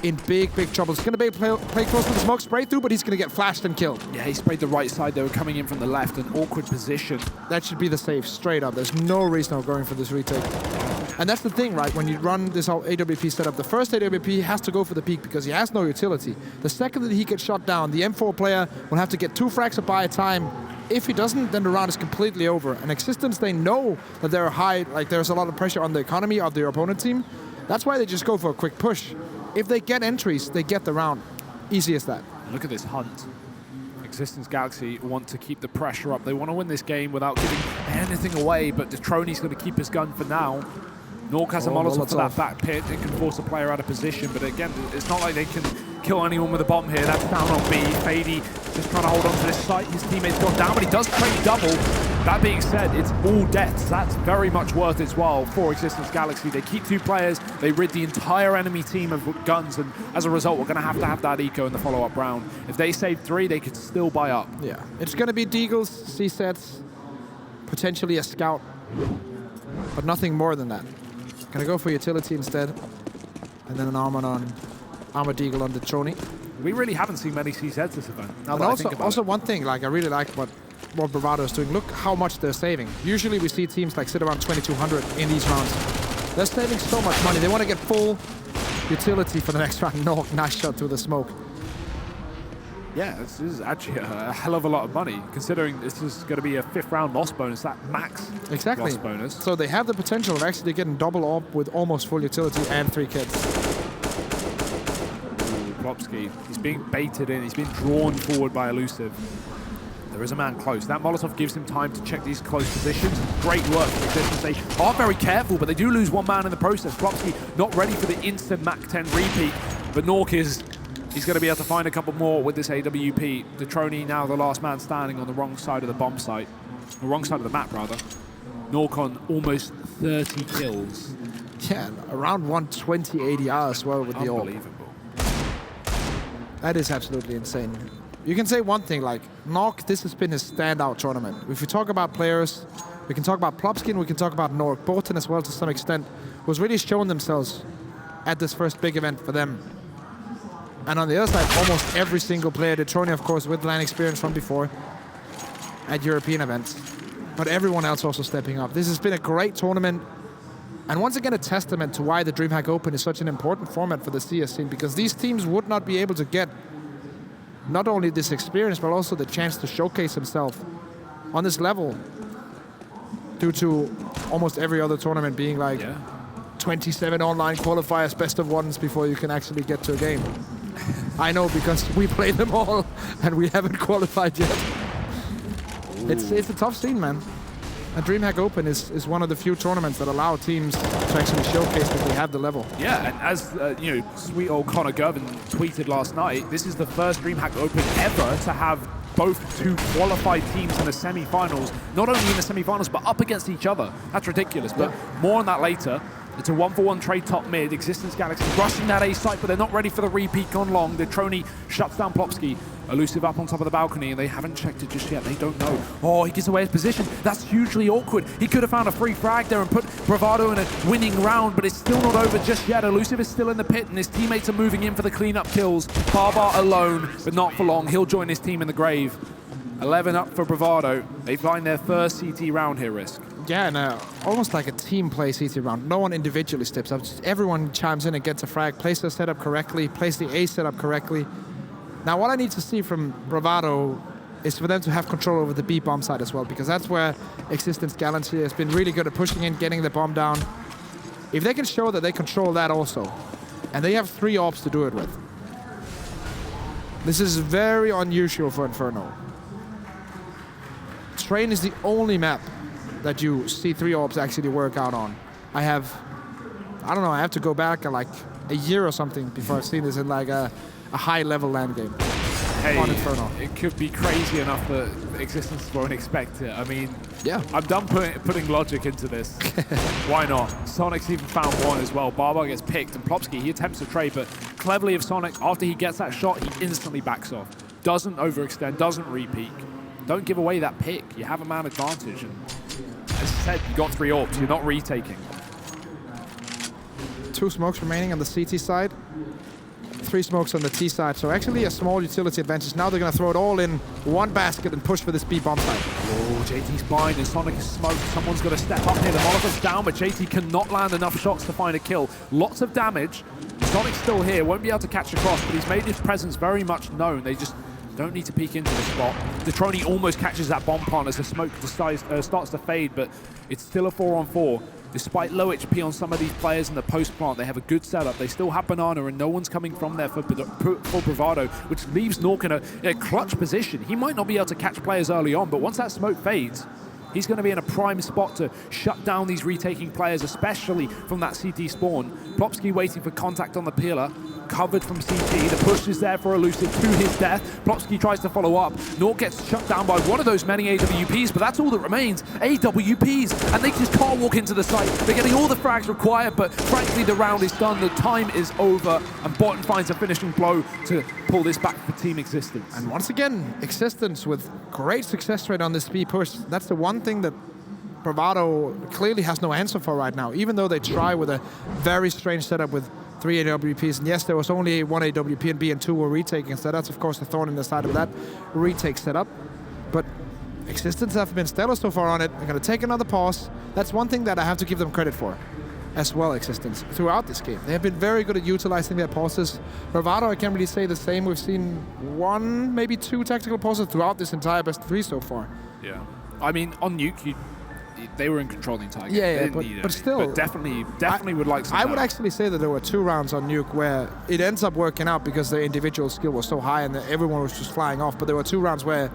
in big trouble. It's going to be play close to the smoke, spray through, but he's going to get flashed and killed.
Yeah, he sprayed the right side. They were coming in from the left, an awkward position.
That should be the save, straight up. There's no reason of going for this retake. And that's the thing, right? When you run this whole AWP setup, the first AWP has to go for the peak because he has no utility. The second that he gets shot down, the M4 player will have to get 2 frags up by a time. If he doesn't, then the round is completely over. And Existence, they know that they're high, like there's a lot of pressure on the economy of their opponent team. That's why they just go for a quick push. If they get entries, they get the round. Easy as that.
Look at this hunt. Existence Galaxy want to keep the pressure up. They want to win this game without giving anything away, but Detroni's going to keep his gun for now. Nork has a Molotov for that back pit. It can force a player out of position, but again, it's not like they can kill anyone with a bomb here. That's down on B. Fady just trying to hold on to this site. His teammate's gone down, but he does trade double. That being said, it's all deaths. That's very much worth its while for Existence Galaxy. They keep 2 players, they rid the entire enemy team of guns, and as a result, we're going to have that eco in the follow-up round. If they save 3, they could still buy up.
Yeah, it's going to be Deagles, C-sets, potentially a scout, but nothing more than that. Gonna go for utility instead, and then an armored Deagle on the Trony.
We really haven't seen many C-sets this event. Now
And
that I think about
also
it.
one thing, like I really like what Bravado is doing. Look how much they're saving. Usually we see teams like sit around 2,200 in these rounds. They're saving so much money. They want to get full utility for the next round. No, nice shot through the smoke.
Yeah, this is actually a hell of a lot of money, considering this is going to be a 5th round loss bonus, that max loss bonus.
So they have the potential of actually getting double up with almost full utility and 3 kids.
Plopsky, he's being baited in, he's being drawn forward by Elusive. There is a man close. That Molotov gives him time to check these close positions. Great work for Existence. They are very careful, but they do lose 1 man in the process. Plopsky not ready for the instant Mach 10 repeat, but Nork is... He's going to be able to find a couple more with this AWP. Detroni now the last man standing on the wrong side of the bomb site. The wrong side of the map, rather. Nork on almost 30 kills.
Yeah, around 120 ADR as well with the ult.
Unbelievable.
That is absolutely insane. You can say one thing, like, Nork, this has been his standout tournament. If we talk about players, we can talk about Plopsky and we can talk about Nork. Bolton as well to some extent was really showing themselves at this first big event for them. And on the other side, almost every single player, Detroni, of course, with LAN experience from before at European events. But everyone else also stepping up. This has been a great tournament. And once again, a testament to why the DreamHack Open is such an important format for the CS scene, because these teams would not be able to get not only this experience, but also the chance to showcase himself on this level due to almost every other tournament being like 27 online qualifiers, best of ones before you can actually get to a game. I know, because we play them all and we haven't qualified yet. It's a tough scene, man. And DreamHack Open is one of the few tournaments that allow teams to actually showcase that they have the level.
Yeah, and as you know, sweet old Connor Gervin tweeted last night, this is the first DreamHack Open ever to have both 2 qualified teams in the semi-finals, not only in the semi-finals, but up against each other. That's ridiculous, but more on that later. It's a 1-for-1 trade top mid. Existence Galaxy rushing that A site, but they're not ready for the repeat gone long. The Trony shuts down Plopsky. Elusive up on top of the balcony, and they haven't checked it just yet. They don't know. Oh, he gives away his position. That's hugely awkward. He could have found a free frag there and put Bravado in a winning round, but it's still not over just yet. Elusive is still in the pit, and his teammates are moving in for the cleanup kills. Barbar alone, but not for long. He'll join his team in the grave. 11 up for Bravado. They find their first CT round here, Risk.
Yeah, and almost like a team play CT round. No one individually steps up. Just everyone chimes in and gets a frag, plays the setup correctly, plays the A setup correctly. Now, what I need to see from Bravado is for them to have control over the B bomb side as well, because that's where Existence Galaxy has been really good at pushing in, getting the bomb down. If they can show that they control that also, and they have 3 ops to do it with. This is very unusual for Inferno. Train is the only map that you see 3 orbs actually work out on. I don't know, I have to go back like a year or something before I've seen this in like a high-level LAN game on Inferno.
It could be crazy enough that Existence won't expect it. I mean,
yeah,
I'm done putting logic into this. Why not? Sonic's even found 1 as well. Barbar gets picked, and Plopsky, he attempts to trade, but cleverly of Sonic, after he gets that shot, he instantly backs off. Doesn't overextend, doesn't repeak. Don't give away that pick. You have a man advantage. And as I said, you got 3 orbs. You're not retaking.
2 smokes remaining on the CT side. 3 smokes on the T side. So actually a small utility advantage. Now they're going to throw it all in one basket and push for this B bomb side.
Oh, JT's blind and Sonic is smoked. Someone's got to step up here. The Molotov's down, but JT cannot land enough shots to find a kill. Lots of damage. Sonic's still here. Won't be able to catch across, but he's made his presence very much known. They just don't need to peek into the spot. Detroni almost catches that bomb plant as the smoke starts to fade, but it's still a 4-on-4. Despite low HP on some of these players in the post plant, they have a good setup. They still have Banana, and no one's coming from there for Bravado, which leaves Nork in a clutch position. He might not be able to catch players early on, but once that smoke fades, he's going to be in a prime spot to shut down these retaking players, especially from that CT spawn. Plopsky waiting for contact on the pillar, covered from CT. The push is there for Elusive to his death. Plopsky tries to follow up. Nort gets shut down by one of those many AWPs, but that's all that remains. AWPs, and they just can't walk into the site. They're getting all the frags required, but frankly, the round is done. The time is over, and Botten finds a finishing blow to pull this back for Team Existence.
And once again, Existence with great success rate on this B push. That's the one thing that Bravado clearly has no answer for right now, even though they try with a very strange setup with 3 AWPs. And yes, there was only 1 AWP and B and 2 were retaking, so that's of course the thorn in the side of that retake setup. But Existence have been stellar so far on it. They're going to take another pause. That's one thing that I have to give them credit for as well, Existence, throughout this game. They have been very good at utilizing their pauses. Bravado, I can't really say the same. We've seen 1, maybe 2 tactical pauses throughout this entire best of 3 so far.
Yeah. I mean, on Nuke, they were in control the entire game.
Yeah, but still.
But definitely would like some.
I would actually say that there were 2 rounds on Nuke where it ends up working out because their individual skill was so high and that everyone was just flying off. But there were 2 rounds where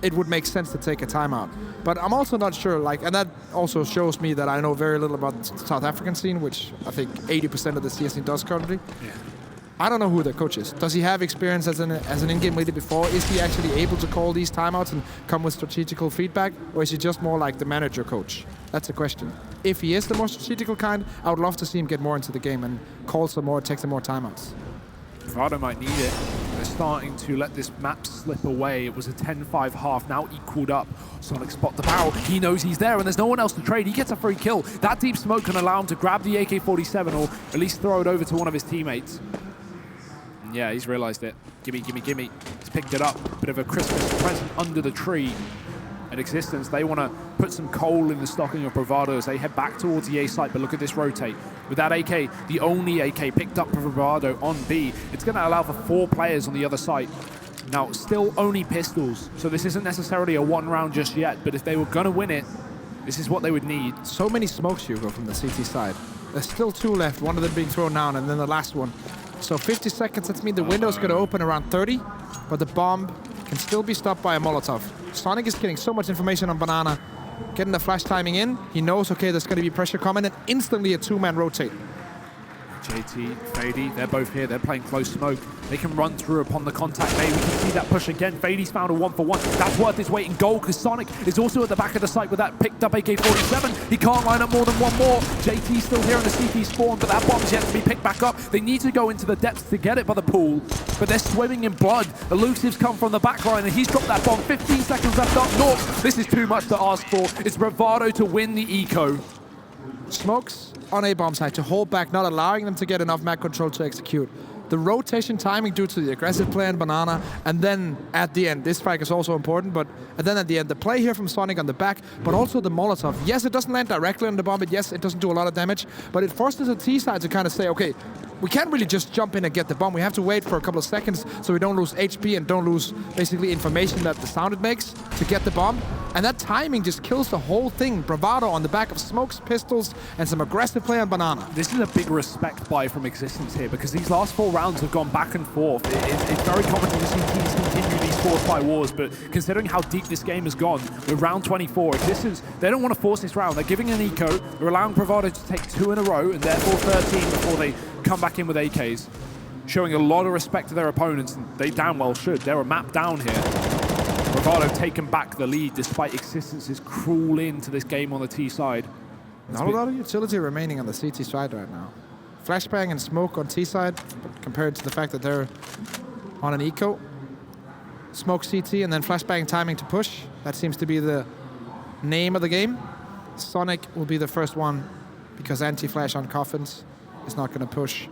it would make sense to take a timeout. But I'm also not sure, and that also shows me that I know very little about the South African scene, which I think 80% of the CS scene does currently.
Yeah.
I don't know who the coach is. Does he have experience as an in-game leader before? Is he actually able to call these timeouts and come with strategical feedback? Or is he just more like the manager coach? That's the question. If he is the more strategical kind, I would love to see him get more into the game and call some more, take some more timeouts.
Bravado might need it. They're starting to let this map slip away. It was a 10-5 half, now equaled up. Sonic spot the barrel. He knows he's there and there's no one else to trade. He gets a free kill. That deep smoke can allow him to grab the AK-47 or at least throw it over to one of his teammates. And yeah, he's realized it. Gimme, gimme, gimme. He's picked it up. Bit of a Christmas present under the tree. At Existence, they want to put some coal in the stocking of Bravado as they head back towards the A site, but look at this rotate. With that AK, the only AK picked up for Bravado on B, it's going to allow for 4 players on the other site. Now, still only pistols, so this isn't necessarily a 1 round just yet, but if they were going to win it, this is what they would need.
So many smokes, Hugo, from the CT side. There's still 2 left, one of them being thrown down, and then the last one. So 50 seconds, that means the window's going to open around 30, but the bomb can still be stopped by a Molotov. Sonic is getting so much information on Banana, getting the flash timing in. He knows, okay, there's going to be pressure coming, and instantly a 2-man rotate.
JT, Fady, they're both here. They're playing close smoke. They can run through upon the contact. Maybe we can see that push again. Fady's found a 1-for-1. That's worth his weight in gold because Sonic is also at the back of the site with that picked up AK-47. He can't line up more than 1 more. JT's still here in the CT spawn, but that bomb's yet to be picked back up. They need to go into the depths to get it by the pool, but they're swimming in blood. Elusive's come from the back line and he's dropped that bomb. 15 seconds left up north. This is too much to ask for. It's Bravado to win the eco.
Smokes on A bomb side to hold back, not allowing them to get enough map control to execute. The rotation timing due to the aggressive play on Banana, and then at the end, this strike is also important, but then at the end, the play here from Sonic on the back, but also the Molotov. Yes, it doesn't land directly on the bomb, but yes, it doesn't do a lot of damage, but it forces the T side to kind of say, okay, we can't really just jump in and get the bomb. We have to wait for a couple of seconds so we don't lose HP and don't lose basically information that the sound it makes to get the bomb. And that timing just kills the whole thing. Bravado on the back of smokes, pistols, and some aggressive play on Banana.
This is a big respect buy from Existence here because these last 4 rounds have gone back and forth. It's very common to see teams continue these forced by wars, but considering how deep this game has gone, with round 24, Existence, they don't want to force this round. They're giving an eco, they're allowing Bravado to take 2 in a row, and therefore 13 before they come back in with AKs. Showing a lot of respect to their opponents, and they damn well should. They're a map down here. Bravado taking back the lead despite Existence's cruel into this game on the T side.
Not a lot of utility remaining on the CT side right now. Flashbang and smoke on T side, but compared to the fact that they're on an eco. Smoke CT and then flashbang timing to push. That seems to be the name of the game. Sonic will be the first one because anti-flash on coffins is not going to push.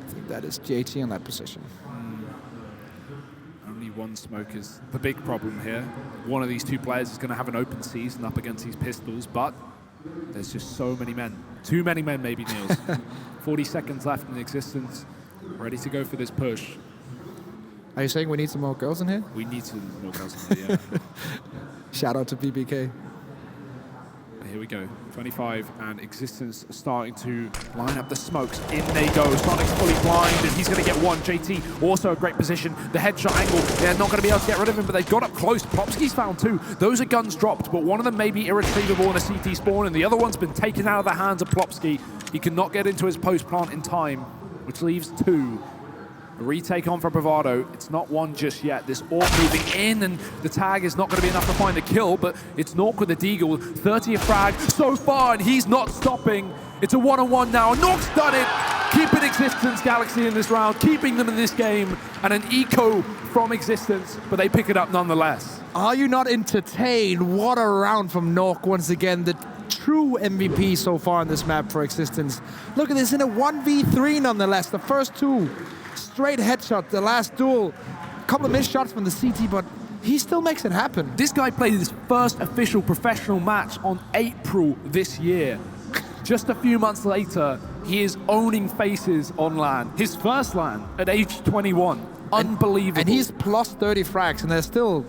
I think that is JT in that position.
Only 1 smoke is the big problem here. One of these 2 players is going to have an open season up against these pistols, but there's just so many men. Too many men, maybe, Niels. 40 seconds left in Existence. Ready to go for this push.
Are you saying we need some more girls in here?
We need some more girls in here, yeah.
Shout out to BBK.
Here we go. 25 and Existence starting to line up the smokes. In they go. Sonic's fully blind and he's going to get one. JT also a great position. The headshot angle, they're not going to be able to get rid of him, but they've got up close. Plopsky's found two. Those are guns dropped, but one of them may be irretrievable in a CT spawn and the other one's been taken out of the hands of Plopsky. He cannot get into his post plant in time, which leaves two. A retake on for Bravado. It's not one just yet. This AWP moving in, and the tag is not going to be enough to find the kill, but it's Nork with the deagle. 30th frag so far, and he's not stopping. It's a one-on-one now. Nork's done it. Keeping Existence Galaxy in this round, keeping them in this game, and an eco from Existence, but they pick it up nonetheless.
Are you not entertained? What a round from Nork once again. The true MVP so far on this map for Existence. Look at this in a 1v3 nonetheless. The first two straight headshot, the last duel, a couple of missed shots from the CT, but he still makes it happen.
This guy played his first official professional match on April this year. Just a few months later, he is owning faces on LAN. His first LAN at age 21. Unbelievable.
And he's plus 30 frags, and there's still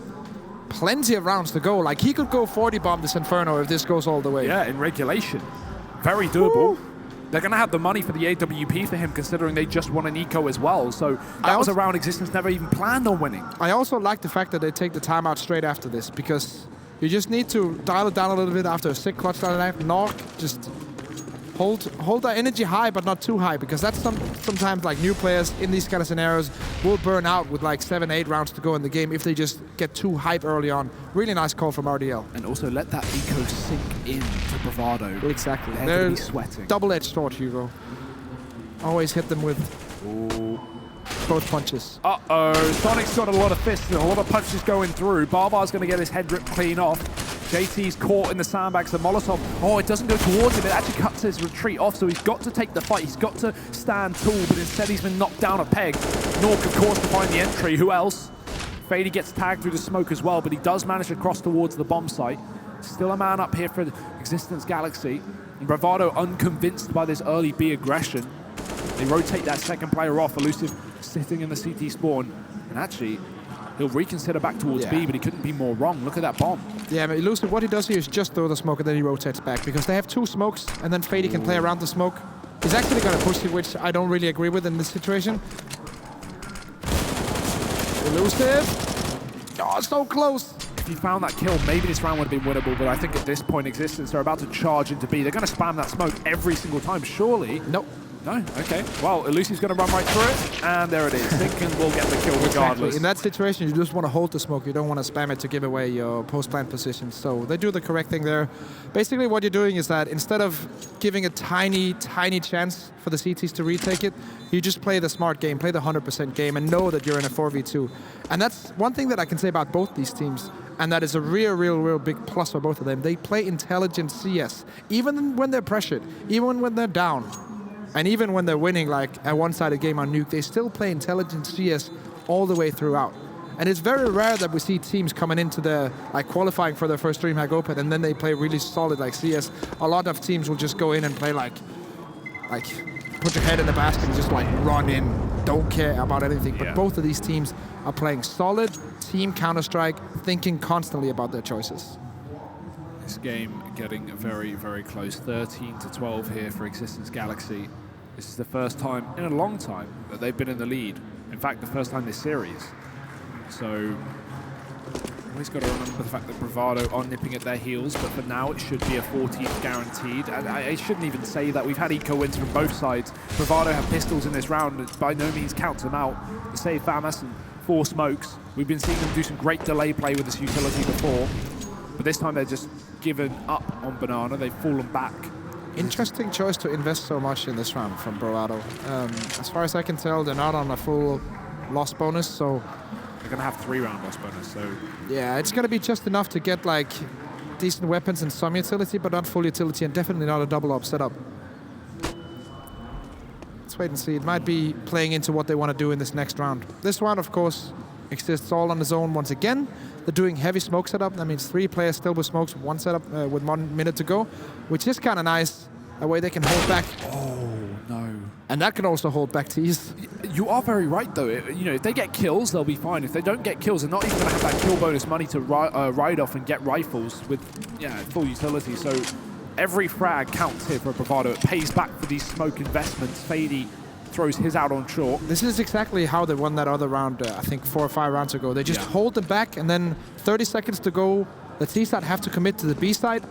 plenty of rounds to go. Like, he could go 40 bomb this Inferno if this goes all the way.
Yeah, in regulation. Very doable. Woo. They're going to have the money for the AWP for him, considering they just won an eco as well. So that was a round Existence never even planned on winning.
I also like the fact that they take the timeout straight after this, because you just need to dial it down a little bit after a sick clutch down knife. Nork, just hold that energy high, but not too high, because that's sometimes like new players in these kind of scenarios will burn out with like 7-8 rounds to go in the game if they just get too hype early on. Really nice call from RDL.
And also let that eco sink into Bravado.
Exactly.
They're going to be sweating.
Double-edged sword, Hugo. Always hit them with both punches.
Uh-oh. Sonic's got a lot of fists and a lot of punches going through. Barbar's going to get his head ripped clean off. JT's caught in the sandbags. The Molotov, it doesn't go towards him. It actually cuts his retreat off, so he's got to take the fight. He's got to stand tall, but instead he's been knocked down a peg. Nork, of course, to find the entry. Who else? Fady gets tagged through the smoke as well, but he does manage to cross towards the bomb site. Still a man up here for the Existence Galaxy. And Bravado unconvinced by this early B aggression. They rotate that second player off. Elusive sitting in the CT spawn. And actually, he'll reconsider back towards B, but he couldn't be more wrong. Look at that bomb.
Yeah, but Elusive, what he does here is just throw the smoke and then he rotates back, because they have two smokes and then Fady can play around the smoke. He's actually going to push it, which I don't really agree with in this situation. Elusive. Oh, so close.
If he found that kill, maybe this round would have been winnable, but I think at this point, Existence are about to charge into B. They're going to spam that smoke every single time, surely.
Nope.
No? Okay. Well, Elusive's going to run right through it, and there it is. Thinking we'll get the kill regardless.
Exactly. In that situation, you just want to hold the smoke. You don't want to spam it to give away your post-plant position. So they do the correct thing there. Basically, what you're doing is that instead of giving a tiny, tiny chance for the CTs to retake it, you just play the smart game, play the 100% game, and know that you're in a 4v2. And that's one thing that I can say about both these teams, and that is a real big plus for both of them. They play intelligent CS, even when they're pressured, even when they're down. And even when they're winning like a one-sided game on Nuke, they still play intelligent CS all the way throughout. And it's very rare that we see teams coming into the qualifying for their first DreamHack Open and then they play really solid like CS. A lot of teams will just go in and play like put your head in the basket and just run in, don't care about anything. But both of these teams are playing solid team Counter-Strike, thinking constantly about their choices.
This game getting very close. 13-12 here for Existence Galaxy. This is the first time in a long time that they've been in the lead. In fact, the first time this series. So, always got to remember the fact that Bravado are nipping at their heels, but for now it should be a 14th guaranteed. And I shouldn't even say that. We've had eco wins from both sides. Bravado have pistols in this round, and by no means counts them out. To save Famas and 4 smokes. We've been seeing them do some great delay play with this utility before. But this time they're just given up on Banana. They've fallen back.
Interesting choice to invest so much in this round from Bravado. As far as I can tell, they're not on a full loss bonus, so...
They're going to have 3-round loss bonus, so...
Yeah, it's going to be just enough to get, decent weapons and some utility, but not full utility, and definitely not a double-up setup. Let's wait and see. It might be playing into what they want to do in this next round. This round, of course, exists all on his own once again. They're doing heavy smoke setup. That means 3 players still with smokes, 1 setup with 1 minute to go, which is kind of nice. That way they can hold back.
Oh, no.
And that can also hold back tees.
You are very right, though. If they get kills, they'll be fine. If they don't get kills, they're not even going to have that kill bonus money to ride off and get rifles with full utility. So Every frag counts here for Bravado. It pays back for these smoke investments. Fady throws his out on short.
This is exactly how they won that other round, I think 4 or 5 rounds ago. They just hold them back, and then 30 seconds to go. The C side have to commit to the B side.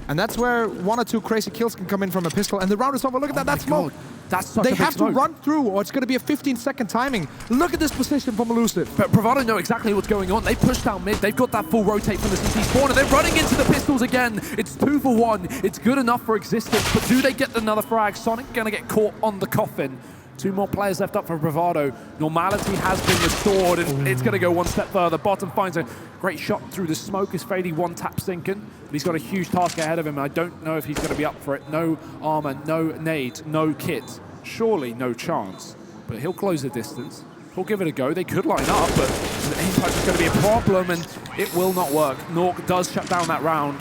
And that's where 1 or 2 crazy kills can come in from a pistol. And the round is over. Look at that. That's smoke.
That's such
they
a big
have
smoke.
to run through, or it's going to be a 15-second timing. Look at this position from Elusive.
But Bravado know exactly what's going on. They push down mid. They've got that full rotate from the CT spawn, and they're running into the pistols again. It's 2 for 1. It's good enough for existence, but do they get another frag? Sonic going to get caught on the coffin. 2 more players left up for Bravado. Normality has been restored, and it's going to go 1 step further. Bottom finds a great shot through the smoke as Fady 1-tap sinking. But he's got a huge task ahead of him, and I don't know if he's going to be up for it. No armor, no nades, no kit. Surely no chance. But he'll close the distance. He'll give it a go. They could line up, but the aim touch is going to be a problem, and it will not work. Nork does shut down that round.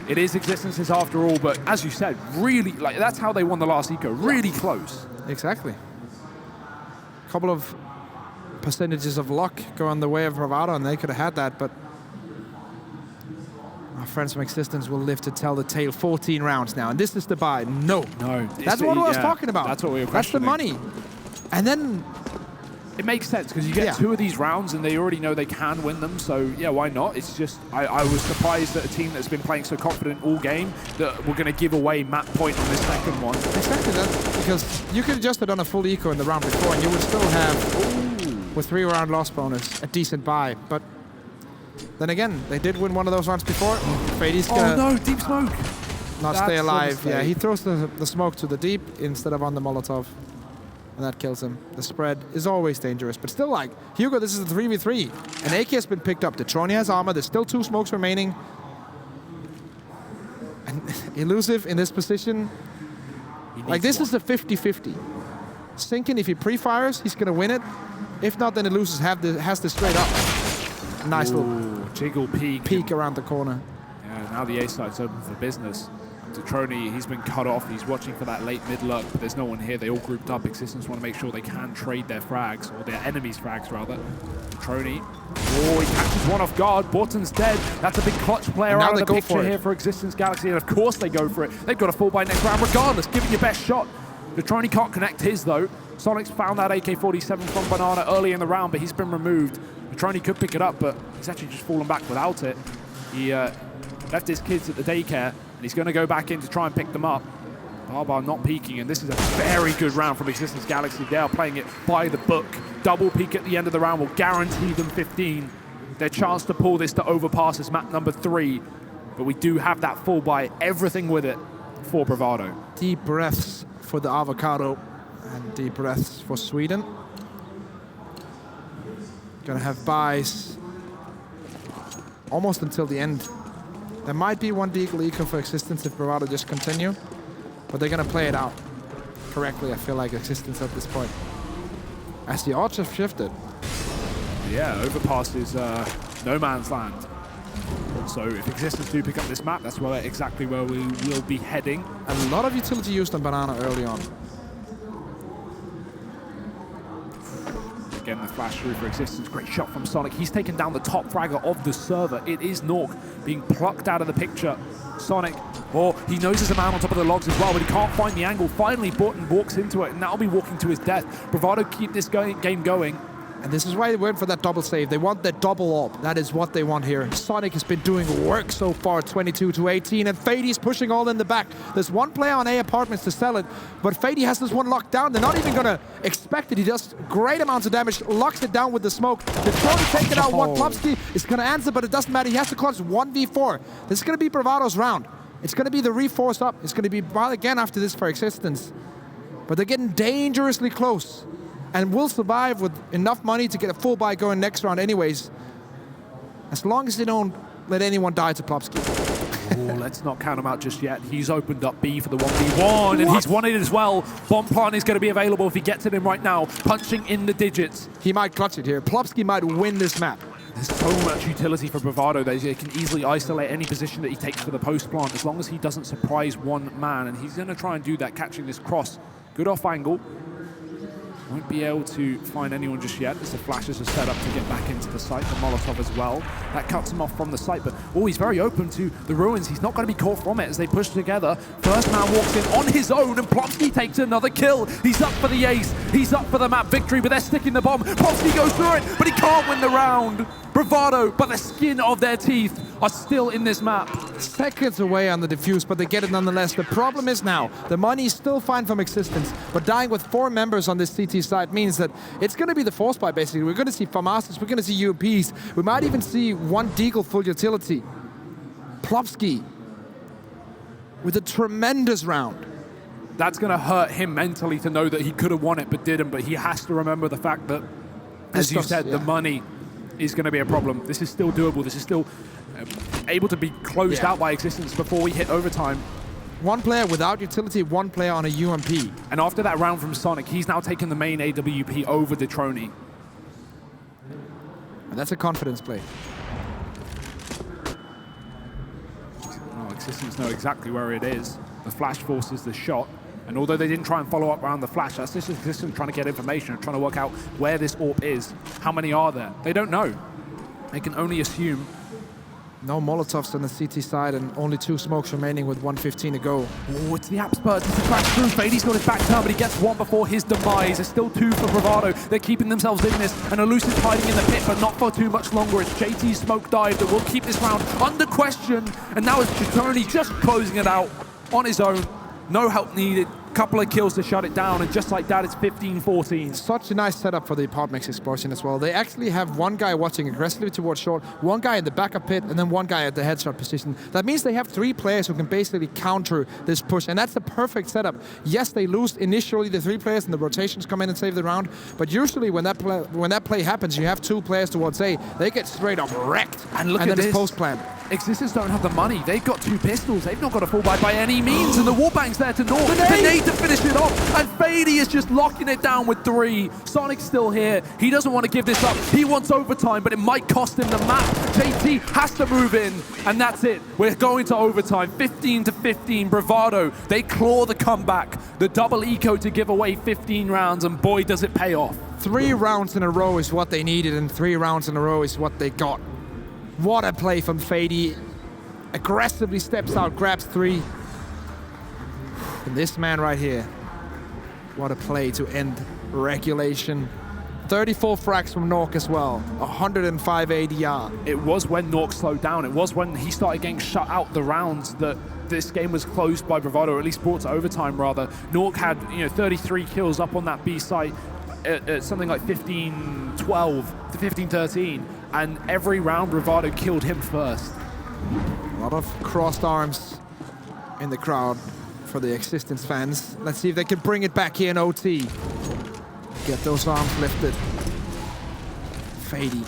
It is existences after all, but as you said, really, like, that's how they won the last eco. Really close.
Exactly. A couple of percentages of luck go on the way of Bravado, and they could have had that, but our friends from Existence will live to tell the tale. 14 rounds now, and this is the buy. No. That's what I was talking about.
That's what we were
That's the
questioning.
money. And then
it makes sense because you get 2 of these rounds and they already know they can win them, so yeah, why not? It's just, I was surprised that a team that's been playing so confident all game that we're going to give away map point on this second one.
Exactly that, because you could have just done a full eco in the round before and you would still have, with 3 round loss bonus, a decent buy. But then again, they did win one of those rounds before. Fady's gonna
no, deep smoke.
not stay alive. Yeah, he throws the smoke to the deep instead of on the Molotov. And that kills him. The spread is always dangerous, but still, like, Hugo, this is a 3v3. An AK has been picked up. Detroni has armor. There's still 2 smokes remaining. And Elusive in this position, like, this is a 50-50. Sinking, if he pre-fires, he's gonna win it. If not, then Elusive has this straight up. Nice little
jiggle
peek around the corner.
Yeah, now the A site's open for business. Detroni, he's been cut off. He's watching for that late mid lurk, but there's no one here. They all grouped up. Existence want to make sure they can trade their frags, or their enemies' frags, rather. Detroni. Oh, he catches one off guard. Borton's dead. That's a big clutch player out of the picture here for Existence Galaxy, and of course they go for it. They've got a full buy next round regardless. Give it your best shot. Detroni can't connect his, though. Sonic's found that AK-47 from Banana early in the round, but he's been removed. Detroni could pick it up, but he's actually just fallen back without it. He left his kids at the daycare, and he's going to go back in to try and pick them up. Barbar not peeking, and this is a very good round from Existence Galaxy. They are playing it by the book. Double peek at the end of the round will guarantee them 15. Their chance to pull this to overpass is map number 3, but we do have that full buy, everything with it for Bravado.
Deep breaths for the avocado, and deep breaths for Sweden. Gonna have buys almost until the end. There might be 1 deagle eco for Existence if Bravado just continue, but they're gonna play it out correctly, I feel like, Existence at this point. As the odds have shifted.
Yeah, overpass is no man's land. So if Existence do pick up this map, that's exactly where we will be heading.
A lot of utility used on Banana early on.
Again, the flash through for Existence. Great shot from Sonic. He's taken down the top fragger of the server. It is Nork being plucked out of the picture. Sonic, he knows there's a man on top of the logs as well, but he can't find the angle. Finally, Borton walks into it, and that'll be walking to his death. Bravado keep this game going.
And this is why they went for that double save. They want that double up. That is what they want here. Sonic has been doing work so far, 22-18, and Fady's pushing all in the back. There's 1 player on A apartments to sell it, but Fady has this one locked down. They're not even gonna expect it. He does great amounts of damage, locks it down with the smoke. They're trying to take it out. One Plumsky is gonna answer, but it doesn't matter. He has to clutch 1v4. This is gonna be Bravado's round. It's gonna be the reforce up. It's gonna be Bravado again after this for Existence. But they're getting dangerously close, and will survive with enough money to get a full buy going next round anyways. As long as they don't let anyone die to Plopsky.
Let's not count him out just yet. He's opened up B for the 1v1, and he's won it as well. Bomb plant is going to be available if he gets it in right now, punching in the digits.
He might clutch it here. Plopsky might win this map.
There's so much utility for Bravado that he can easily isolate any position that he takes for the post plant, as long as he doesn't surprise 1 man, and he's going to try and do that, catching this cross. Good off angle. Won't be able to find anyone just yet as the flashes are set up to get back into the site. The Molotov as well. That cuts him off from the site, but he's very open to the ruins. He's not going to be caught from it as they push together. First man walks in on his own, and Plomsky takes another kill. He's up for the ace. He's up for the map victory, but they're sticking the bomb. Plomsky goes through it, but he can't win the round. Bravado, by the skin of their teeth, are still in this map.
Seconds away on the defuse, but they get it nonetheless. The problem is now, the money is still fine from x6tence, but dying with 4 members on this CT side means that it's going to be the force buy, basically. We're going to see FAMASas, we're going to see UMPs, we might even see one Deagle full utility. Plopsky with a tremendous round.
That's going to hurt him mentally to know that he could have won it but didn't, but he has to remember the fact that, as you said, the money is going to be a problem. This is still doable. This is still able to be closed out by x6tence before we hit overtime.
One player without utility, one player on a UMP.
And after that round from Sonic, he's now taken the main AWP over Detroni.
And that's a confidence play.
x6tence know exactly where it is. The flash forces the shot. And although they didn't try and follow up around the flash, that's just x6tence trying to get information and trying to work out where this AWP is. How many are there? They don't know. They can only assume.
No Molotovs on the CT side and only 2 smokes remaining with 1:15 to go.
Oh, it's the Abspert. It's the crash through. Fady's got his back turn, but he gets 1 before his demise. There's still 2 for Bravado. They're keeping themselves in this, and Elusive's hiding in the pit, but not for too much longer. It's JT's smoke dive that will keep this round under question, and now it's Detroni just closing it out on his own. No help needed. Couple of kills to shut it down, and just like that, it's 15-14.
Such a nice setup for the Apartments explosion as well. They actually have one guy watching aggressively towards short, one guy in the backup pit, and then one guy at the headshot position. That means they have 3 players who can basically counter this push, and that's a perfect setup. Yes, they lose initially the 3 players, and the rotations come in and save the round, but usually when that play happens, you have 2 players towards A. They get straight up wrecked,
and look at this
post-plan.
x6tence don't have the money. They've got 2 pistols. They've not got a full buy by any means, and the warbang's there to North. The nade to finish it off, and Fady is just locking it down with 3. Sonic's still here. He doesn't want to give this up. He wants overtime, but it might cost him the map. JT has to move in, and that's it. We're going to overtime, 15-15. Bravado, they claw the comeback. The double eco to give away 15 rounds, and boy, does it pay off.
3 rounds in a row is what they needed, and 3 rounds in a row is what they got. What a play from Fady. Aggressively steps out, grabs 3. And this man right here. What a play to end regulation. 34 frags from Nork as well. 105 ADR.
It was when Nork slowed down. It was when he started getting shut out the rounds that this game was closed by Bravado, or at least brought to overtime rather. Nork had 33 kills up on that B site at something like 15-12 to 15-13. And every round Bravado killed him first.
A lot of crossed arms in the crowd for the x6tence fans. Let's see if they can bring it back here in OT. Get those arms lifted. Fady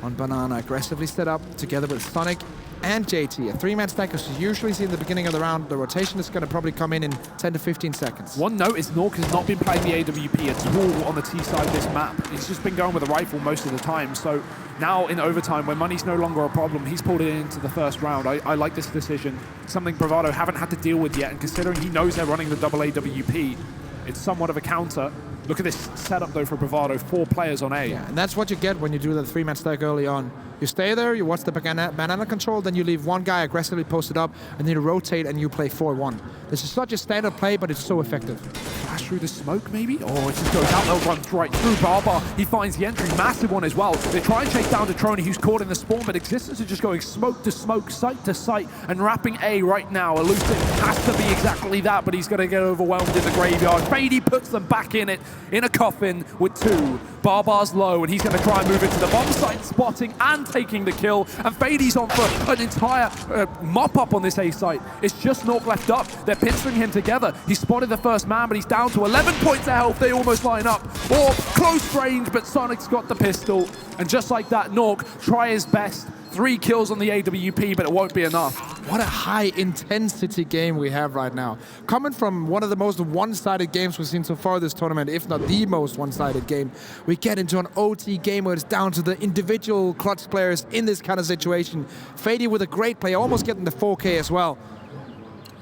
on Banana, aggressively set up together with Sonic and JT. A 3-man stack as you usually see in the beginning of the round. The rotation is going to probably come in 10 to 15 seconds.
One note is Nork has not been playing the AWP at all on the T side of this map. He's just been going with a rifle most of the time. So now in overtime, when money's no longer a problem, he's pulled it into the first round. I like this decision. Something Bravado haven't had to deal with yet, and considering he knows they're running the double AWP, it's somewhat of a counter. Look at this setup though for Bravado, 4 players on A.
Yeah, and that's what you get when you do the 3-man stack early on. You stay there, you watch the banana control, then you leave one guy aggressively posted up, and then you rotate and you play 4-1. This is such a standard play, but it's so effective.
Flash through the smoke maybe? Oh, it just goes out, they'll run right through Barbar. He finds the entry, massive one as well. They try and chase down Detroni, who's caught in the spawn, but x6tence are just going smoke to smoke, site to site, and wrapping A right now. Elusive has to be exactly that, but he's going to get overwhelmed in the graveyard. Fady puts them back in it, in a coffin with 2. Barbar's low, and he's going to try and move into the bomb site, spotting and taking the kill. And Fady's on for an entire mop-up on this A site. It's just Nork left up. They're pinstering him together. He spotted the first man, but he's down to 11 points of health. They almost line up. Or close range, but Sonic's got the pistol. And just like that, Nork try his best. 3 kills on the AWP, but it won't be enough.
What a high-intensity game we have right now. Coming from one of the most one-sided games we've seen so far this tournament, if not the most one-sided game, we get into an OT game where it's down to the individual clutch players in this kind of situation. Fady with a great play, almost getting the 4K as well.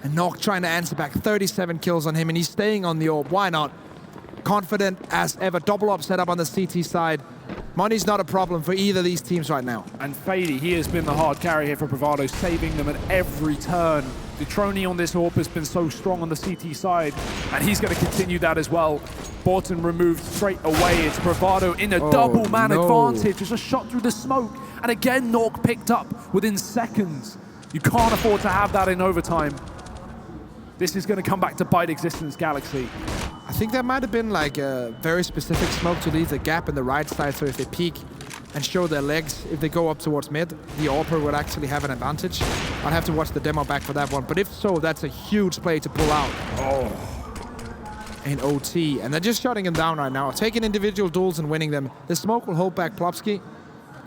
And Nork trying to answer back, 37 kills on him, and he's staying on the AWP. Why not? confident as ever. Double up setup on the CT side. Money's not a problem for either of these teams right now.
And Fady, he has been the hard carry here for Bravado, saving them at every turn. Detroni on this AWP has been so strong on the CT side, and he's going to continue that as well. Borton removed straight away. It's Bravado in a double man advantage. Just a shot through the smoke. And again, Nork picked up within seconds. You can't afford to have that in overtime. This is going to come back to bite Existence Galaxy.
I think that might have been like a very specific smoke to leave the gap in the right side, so if they peek and show their legs, if they go up towards mid, the AWPer would actually have an advantage. I'd have to watch the demo back for that one, but if so, that's a huge play to pull out. In OT, and they're just shutting him down right now, taking individual duels and winning them. The smoke will hold back Plopsky.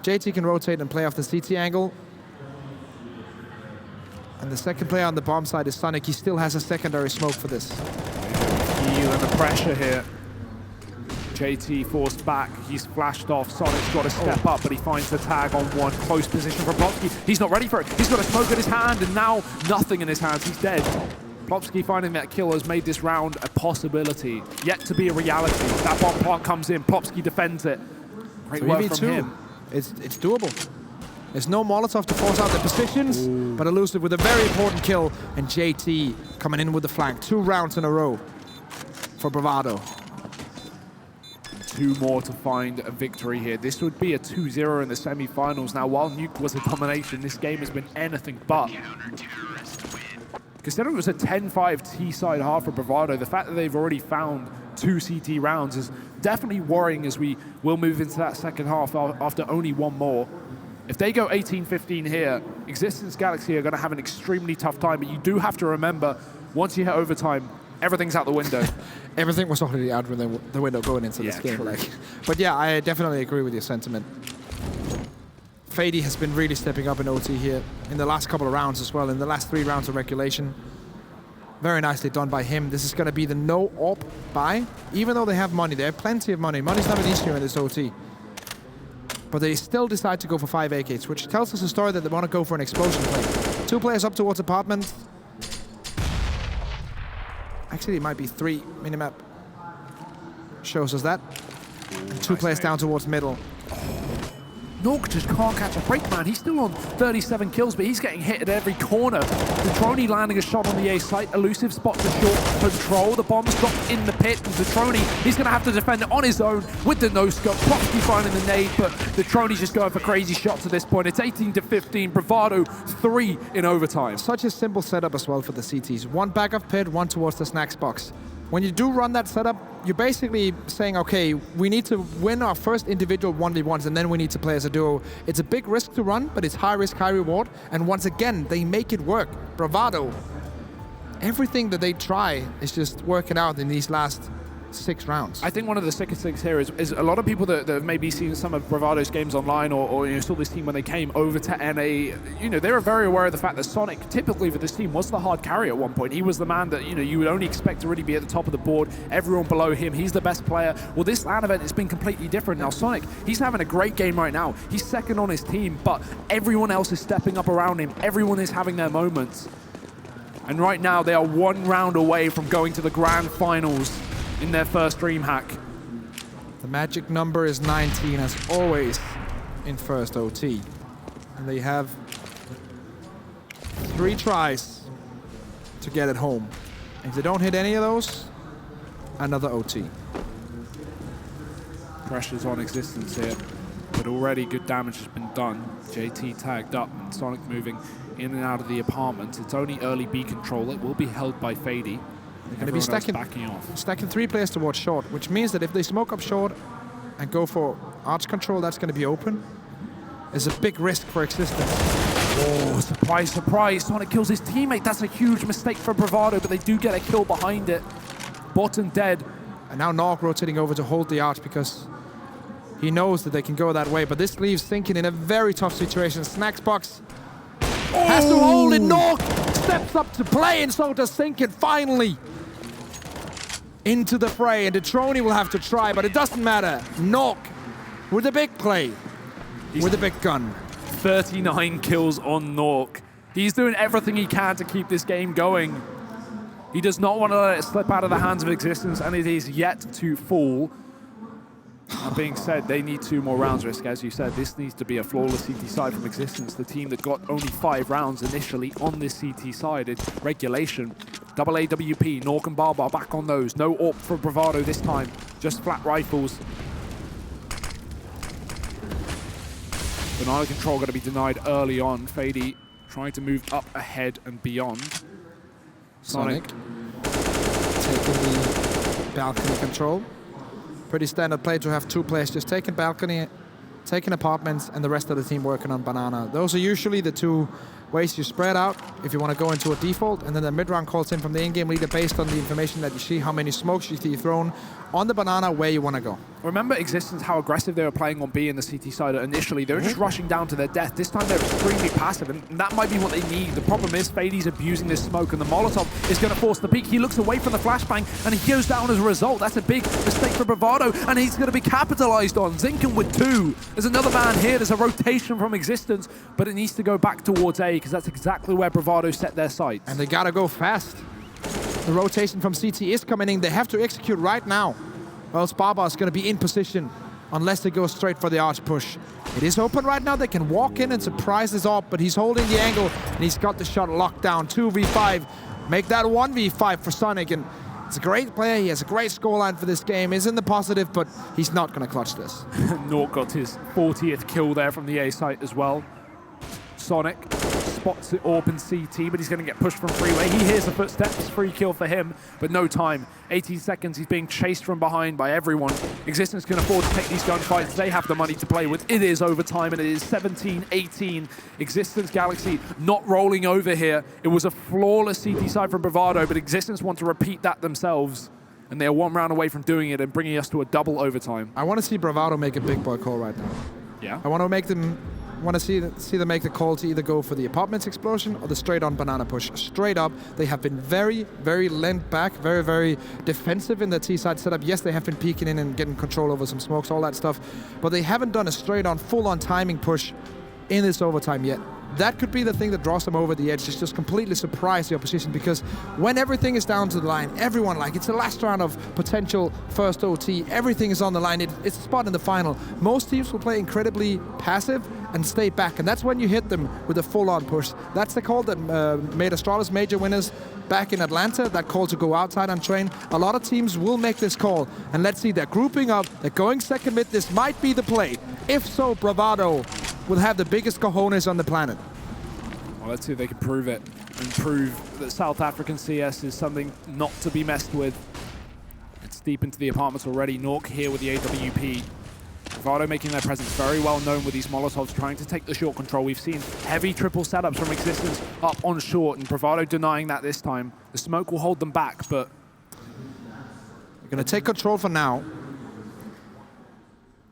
JT can rotate and play off the CT angle. And the second player on the bomb side is Sonic. He still has a secondary smoke for this.
Feeling the pressure here. JT forced back. He's flashed off. Sonic's got to step up, but he finds the tag on one. Close position from Plopsky. He's not ready for it. He's got a smoke in his hand, and now nothing in his hands. He's dead. Plopsky finding that kill has made this round a possibility, yet to be a reality. That bomb plant comes in. Plopsky defends it. Great work from him.
It's doable. There's no Molotov to force out the positions, but Elusive with a very important kill, and JT coming in with the flank. 2 rounds in a row for Bravado.
2 more to find a victory here. This would be a 2-0 in the semi-finals. Now, while Nuke was a domination, this game has been anything but. Considering it was a 10-5 T-side half for Bravado, the fact that they've already found 2 CT rounds is definitely worrying as we will move into that second half after only 1 more. If they go 18-15 here, Existence Galaxy are going to have an extremely tough time, but you do have to remember, once you hit overtime, everything's out the window.
Everything was already out the window going into this game. But yeah, I definitely agree with your sentiment. Fady has been really stepping up in OT here in the last couple of rounds as well, in the last 3 rounds of regulation. Very nicely done by him. This is going to be the no AWP buy, even though they have money. They have plenty of money. Money's not an issue in this OT. But they still decide to go for 5 AKs, which tells us a story that they want to go for an explosion play. 2 players up towards apartment. Actually, it might be 3. Minimap shows us that. And 2 players down towards middle.
Nork just can't catch a break, man. He's still on 37 kills, but he's getting hit at every corner. Detroni landing a shot on the A site. Elusive spots a short control. The bomb's dropped in the pit. And Detroni, he's going to have to defend it on his own with the no-scope. Plopsky finding the nade, but Detroni's just going for crazy shots at this point. It's 18-15. Bravado 3 in overtime.
Such a simple setup as well for the CTs. 1 back of pit, 1 towards the snacks box. When you do run that setup, you're basically saying, okay, we need to win our first individual 1v1s and then we need to play as a duo. It's a big risk to run, but it's high risk, high reward. And once again, they make it work. Bravado, everything that they try is just working out in these last 6 rounds.
I think one of the sickest things here is a lot of people that have maybe seen some of Bravado's games online or saw this team when they came over to NA, they were very aware of the fact that Sonic, typically for this team, was the hard carry at one point. He was the man that, you would only expect to really be at the top of the board. Everyone below him, he's the best player. Well, this LAN event has been completely different. Now, Sonic, he's having a great game right now. He's second on his team, but everyone else is stepping up around him. Everyone is having their moments. And right now, they are 1 round away from going to the grand finals in their first DreamHack.
The magic number is 19, as always, in first OT. And they have 3 tries to get it home. If they don't hit any of those, another OT.
Pressure's on Existence here, but already good damage has been done. JT tagged up, and Sonic moving in and out of the apartment. It's only early B control. It will be held by Fady.
They're going to be stacking 3 players towards short, which means that if they smoke up short and go for arch control, that's going to be open. It's a big risk for Existence.
Oh, surprise, surprise. Sonic kills his teammate. That's a huge mistake for Bravado, but they do get a kill behind it. Bottom dead.
And now Nog rotating over to hold the arch because he knows that they can go that way, but this leaves Thinking in a very tough situation. Snacks box has to hold it. Nog steps up to play, and so does Thinking finally into the fray, and Detroni will have to try, but it doesn't matter. Nog with the big play, with the big gun.
39 kills on Nork. He's doing everything he can to keep this game going. He does not want to let it slip out of the hands of Existence, and it is yet to fall. That being said, they need 2 more rounds, Risk. As you said, this needs to be a flawless CT side from Existence, the team that got only 5 rounds initially on this CT side in regulation. Double AWP, Nork and Barbar back on those. No AWP for Bravado this time, just flat rifles. Banana control going to be denied early on. Fady trying to move up ahead and beyond.
Sonic taking the balcony control. Pretty standard play to have 2 players just taking balcony, taking apartments, and the rest of the team working on banana. Those are usually the 2 ways you spread out if you want to go into a default, and then the mid-round calls in from the in-game leader based on the information that you see, how many smokes you see thrown on the banana, where you want to go.
Remember Existence, how aggressive they were playing on B in the CT side initially. They were just rushing down to their death. This time they're extremely passive, and that might be what they need. The problem is Fady's abusing this smoke, and the Molotov is going to force the peek. He looks away from the flashbang, and he goes down as a result. That's a big mistake for Bravado, and he's going to be capitalized on. Zinken with 2. There's another man here. There's a rotation from Existence, but it needs to go back towards A, because that's exactly where Bravado set their sights.
And they got to go fast. The rotation from CT is coming in. They have to execute right now, or else Barbar's going to be in position unless they go straight for the arch push. It is open right now. They can walk in and surprise this AWP, but he's holding the angle, and he's got the shot locked down. 2v5. Make that 1v5 for Sonic, and it's a great play. He has a great scoreline for this game. He's in the positive, but he's not going to clutch this.
Nork got his 40th kill there from the A site as well. Sonic spots it open CT, but he's going to get pushed from freeway. He hears the footsteps, free kill for him, but no time. 18 seconds, he's being chased from behind by everyone. Existence can afford to take these gunfights. They have the money to play with. It is overtime, and it is 17-18. Existence Galaxy not rolling over here. It was a flawless CT side from Bravado, but Existence want to repeat that themselves, and they are 1 round away from doing it and bringing us to a double overtime.
I want to see Bravado make a big boy call right now.
Yeah?
I want to see them make the call to either go for the apartments explosion or the straight on banana push. Straight up, they have been very, very leant back, very, very defensive in the T-side setup. Yes, they have been peeking in and getting control over some smokes, all that stuff, but they haven't done a straight on, full on timing push in this overtime yet. That could be the thing that draws them over the edge, just completely surprise the opposition, because when everything is down to the line, everyone, like, it's the last round of potential first OT, everything is on the line, it's a spot in the final. Most teams will play incredibly passive and stay back, and that's when you hit them with a full-on push. That's the call that made Astralis major winners back in Atlanta, that call to go outside on train. A lot of teams will make this call, and let's see, they're grouping up, they're going second mid, this might be the play. If so, Bravado will have the biggest cojones on the planet.
Well, let's see if they can prove it and prove that South African CS is something not to be messed with. It's deep into the apartments already. Nork here with the AWP. Bravado making their presence very well known with these Molotovs, trying to take the short control. We've seen heavy triple setups from Existence up on short, and Bravado denying that this time. The smoke will hold them back, but...
They're going to take control for now.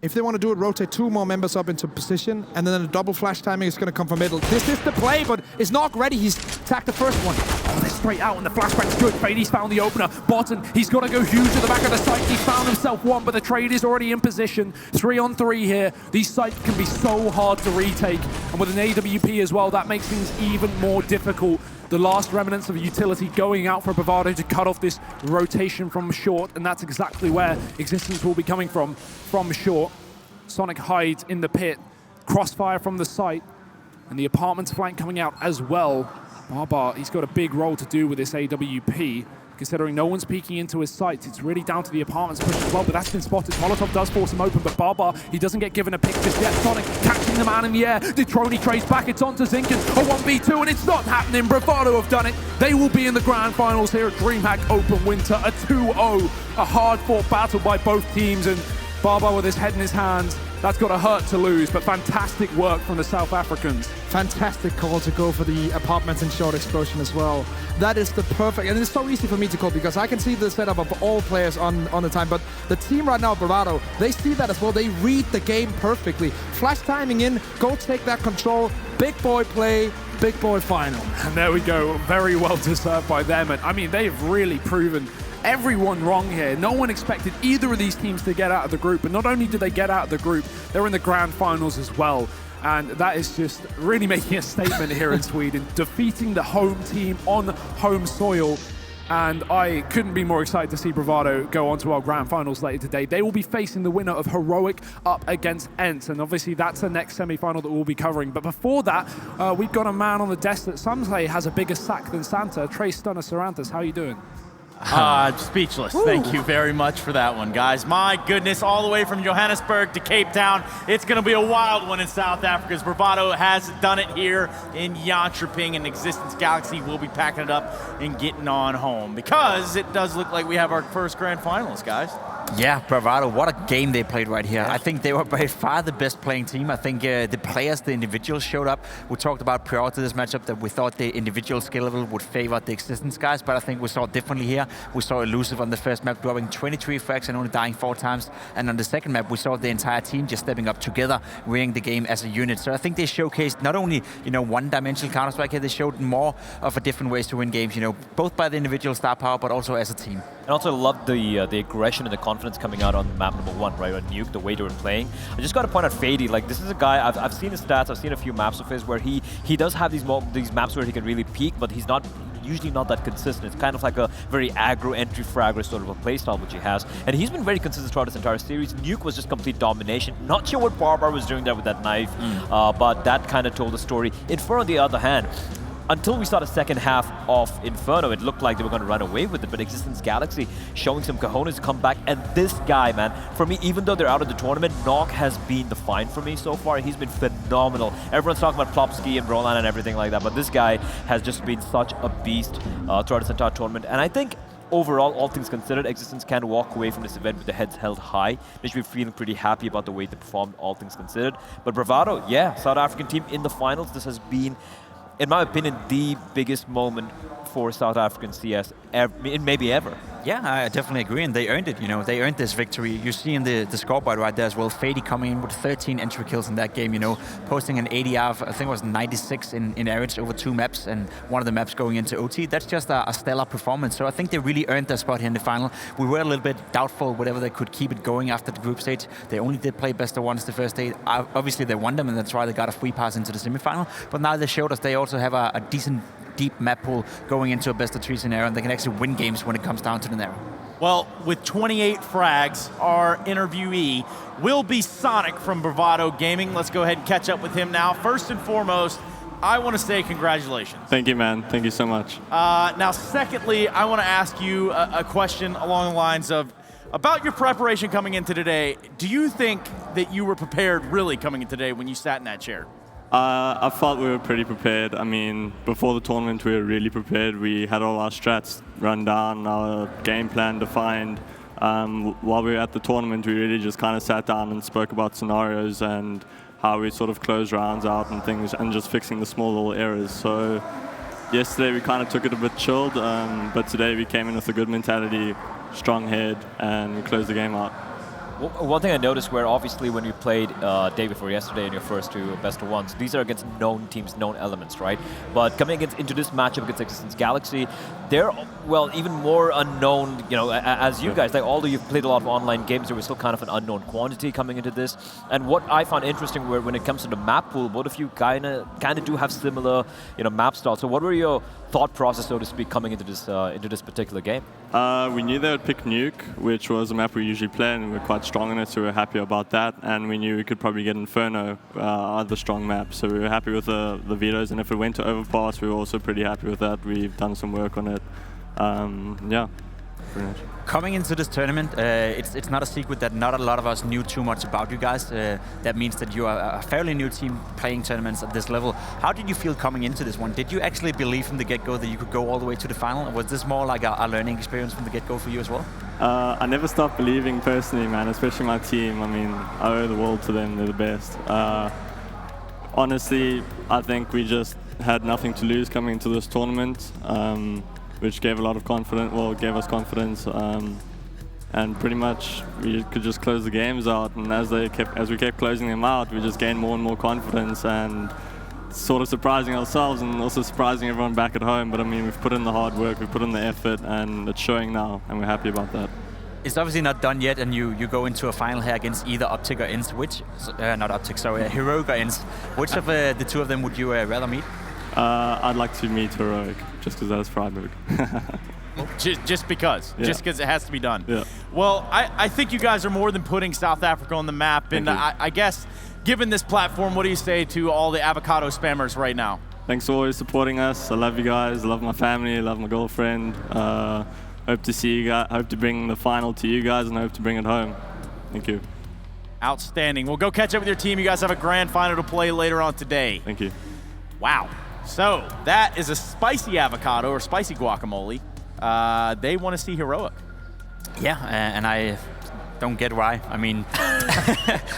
If they want to do it, rotate 2 more members up into position, and then a double flash timing is going to come from middle. This is the play, but is Nork ready? He's attacked the first one.
Oh, they're straight out, and the flashback's good. Fady's found the opener. Bottom, he's got to go huge at the back of the site. He's found himself 1, but the trade is already in position. 3 on 3 here. These sites can be so hard to retake, and with an AWP as well, that makes things even more difficult. The last remnants of utility going out for Bravado to cut off this rotation from short, and that's exactly where Existence will be coming from short. Sonic hides in the pit, crossfire from the site, and the apartments flank coming out as well. Barbar, he's got a big role to do with this AWP, considering no one's peeking into his sights. It's really down to the apartments push as well, but that's been spotted. Molotov does force him open, but Barbar, he doesn't get given a pick just yet. Sonic catching the man in the air. Detroni trades back, it's on to Zinken. A 1v2, and it's not happening. Bravado have done it. They will be in the grand finals here at DreamHack Open Winter. A 2-0, a hard-fought battle by both teams, and Barbar with his head in his hands. That's got to hurt to lose, but fantastic work from the South Africans.
Fantastic call to go for the apartments and short explosion as well. That is the perfect, and it's so easy for me to call because I can see the setup of all players on the time, but the team right now, Bravado, they see that as well. They read the game perfectly. Flash timing in, go take that control, big boy play, big boy final.
And there we go, very well deserved by them. And I mean, they've really proven everyone wrong here. No one expected either of these teams to get out of the group, but not only did they get out of the group, they're in the grand finals as well. And that is just really making a statement here in Sweden, defeating the home team on home soil. and I couldn't be more excited to see Bravado go on to our grand finals later today. They will be facing the winner of Heroic up against Ents, and obviously that's the next semi-final that we'll be covering. But before that, we've got a man on the desk that some say has a bigger sack than Santa, Trey Stunner Saranthus. How are you doing?
Speechless. Thank you very much for that one, guys. My goodness, all the way from Johannesburg to Cape Town. It's going to be a wild one in South Africa, as Bravado has done it here in Jönköping, and Existence Galaxy will be packing it up and getting on home, because it does look like we have our first grand finalist, guys.
Yeah, Bravado, what a game they played right here. I think they were by far the best playing team. I think the players, the individuals showed up. We talked about prior to this matchup that we thought the individual skill level would favor the Existence guys, but I think we saw it differently here. We saw Elusive on the first map dropping 23 frags and only dying 4 times. And on the second map, we saw the entire team just stepping up together, winning the game as a unit. So I think they showcased not only, one-dimensional Counter-Strike here, they showed more of a different ways to win games, both by the individual star power, but also as a team.
And also loved the aggression and the confidence coming out on map number 1, right, on Nuke, the way they were playing. I just got to point out Fady, like this is a guy, I've seen his stats, I've seen a few maps of his where he does have these maps where he can really peak, but he's usually not that consistent. It's kind of like a very aggro entry fragger sort of a playstyle which he has. And he's been very consistent throughout this entire series. Nuke was just complete domination. Not sure what Barbar was doing there with that knife, but that kind of told the story. Inferno, on the other hand, until we saw the second half of Inferno, it looked like they were going to run away with it, but Existence Galaxy showing some cojones to come back, and this guy, man, for me, even though they're out of the tournament, Nok has been the find for me so far. He's been phenomenal. Everyone's talking about Plopsky and Roland and everything like that, but this guy has just been such a beast throughout this entire tournament, and I think overall, all things considered, Existence can walk away from this event with their heads held high. They should be feeling pretty happy about the way they performed, all things considered. But Bravado, yeah, South African team in the finals, this has been, in my opinion, the biggest moment for South African CS maybe ever.
Yeah, I definitely agree, and they earned it, they earned this victory. You see in the scoreboard right there as well, Fady coming in with 13 entry kills in that game, posting an ADR of, I think it was 96 in average over 2 maps, and one of the maps going into OT. That's just a stellar performance, so I think they really earned their spot here in the final. We were a little bit doubtful whether they could keep it going after the group stage. They only did play best of ones the first day. Obviously they won them, and that's why they got a free pass into the semifinal, but now they showed us they also have a decent deep map pool going into a best of 3 scenario, and they can actually win games when it comes down to the narrow.
Well, with 28 frags, our interviewee will be Sonic from Bravado Gaming. Let's go ahead and catch up with him now. First and foremost, I want to say congratulations.
Thank you, man. Thank you so much.
Now, secondly, I want to ask you a question along the lines of, about your preparation coming into today. Do you think that you were prepared really coming in today when you sat in that chair?
I felt we were pretty prepared. I mean, before the tournament, we were really prepared. We had all our strats run down, our game plan defined. While we were at the tournament, we really just kind of sat down and spoke about scenarios and how we sort of close rounds out and things, and just fixing the small little errors. So yesterday, we kind of took it a bit chilled, but today we came in with a good mentality, strong head, and we closed the game out.
One thing I noticed where obviously when you played day before yesterday in your first 2 best of ones, these are against known teams, known elements, right? But coming into this matchup against Existence Galaxy, they're, well, even more unknown, as you guys, like although you've played a lot of online games, there was still kind of an unknown quantity coming into this. And what I found interesting when it comes to the map pool, both of you kind of do have similar, map styles. So what were your thought process, so to speak, coming into this particular game?
We knew they would pick Nuke, which was a map we usually play, and we're quite strong in it, so we were happy about that. And we knew we could probably get Inferno, other strong map, so we were happy with the vetoes. And if it went to Overpass, we were also pretty happy with that. We've done some work on it. Yeah, pretty much.
Coming into this tournament, it's not a secret that not a lot of us knew too much about you guys. That means that you are a fairly new team playing tournaments at this level. How did you feel coming into this one? Did you actually believe from the get-go that you could go all the way to the final? Or was this more like a learning experience from the get-go for you as well?
I never stopped believing personally, man, especially my team. I mean, I owe the world to them. They're the best. Honestly, I think we just had nothing to lose coming into this tournament. Which gave a lot of confidence, gave us confidence, and pretty much we could just close the games out. And as we kept closing them out, we just gained more and more confidence, and sort of surprising ourselves and also surprising everyone back at home. But I mean, we've put in the hard work, we've put in the effort, and it's showing now, and we're happy about that.
It's obviously not done yet, and you go into a final here against either Optic or Ents. Heroic or Ents. Which of the 2 of them would you rather meet?
I'd like to meet Heroic, just because that is Freiburg.
just because it has to be done.
Yeah.
Well, I think you guys are more than putting South Africa on the map, and I guess given this platform, what do you say to all the avocado spammers right now?
Thanks for always supporting us. I love you guys. I love my family. I love my girlfriend. Hope to see you guys. Hope to bring the final to you guys, and hope to bring it home. Thank you.
Outstanding. Well, go catch up with your team. You guys have a grand final to play later on today.
Thank you.
Wow. So that is a spicy avocado or spicy guacamole. They want to see Heroic.
Yeah, and I don't get why. I mean,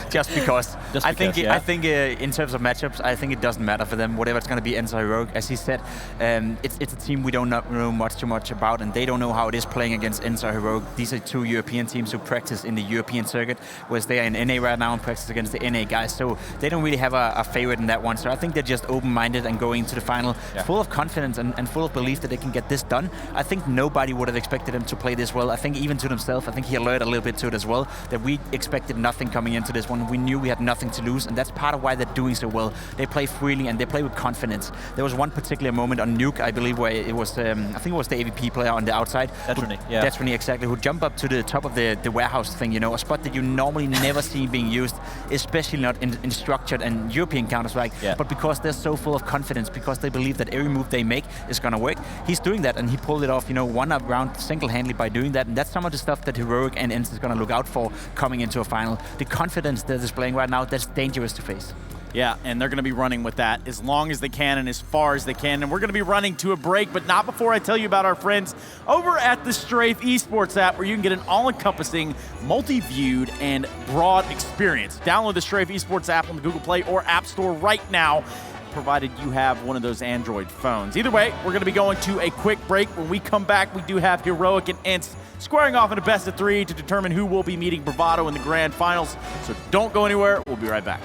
just because. I think in terms of matchups, I think it doesn't matter for them. Whatever it's going to be, Enzo Heroic, as he said, it's a team we don't know too much about, and they don't know how it is playing against Enzo Heroic. These are two European teams who practice in the European circuit, whereas they are in NA right now and practice against the NA guys. So they don't really have a favorite in that one. So I think they're just open-minded and going into the final full of confidence and full of belief that they can get this done. I think nobody would have expected them to play this well. I think even to themselves, I think he alerted a little bit to it as well, that we expected nothing coming into this one. We knew we had nothing to lose, and that's part of why they're doing so well. They play freely and they play with confidence. There was one particular moment on Nuke, I believe, where it was, I think it was the AVP player on the outside. That's Renee, exactly, who jumped up to the top of the warehouse thing, you know, a spot that you normally never see being used, especially not in structured and European Counter-Strike. But because they're so full of confidence, because they believe that every move they make is going to work, he's doing that, and he pulled it off, you know, one round single-handedly by doing that, and that's some of the stuff that Heroic and Enzo is going to look out for coming into a final. The confidence they're displaying right now, that's dangerous to face.
Yeah, and they're going to be running with that as long as they can and as far as they can. And we're going to be running to a break, but not before I tell you about our friends over at the Strafe Esports app, where you can get an all-encompassing, multi-viewed, and broad experience. Download the Strafe Esports app on the Google Play or App Store right now, provided you have one of those Android phones. Either way, we're going to be going to a quick break. When we come back, we do have Heroic and Ents squaring off in a best of 3 to determine who will be meeting Bravado in the grand finals. So don't go anywhere. We'll be right back.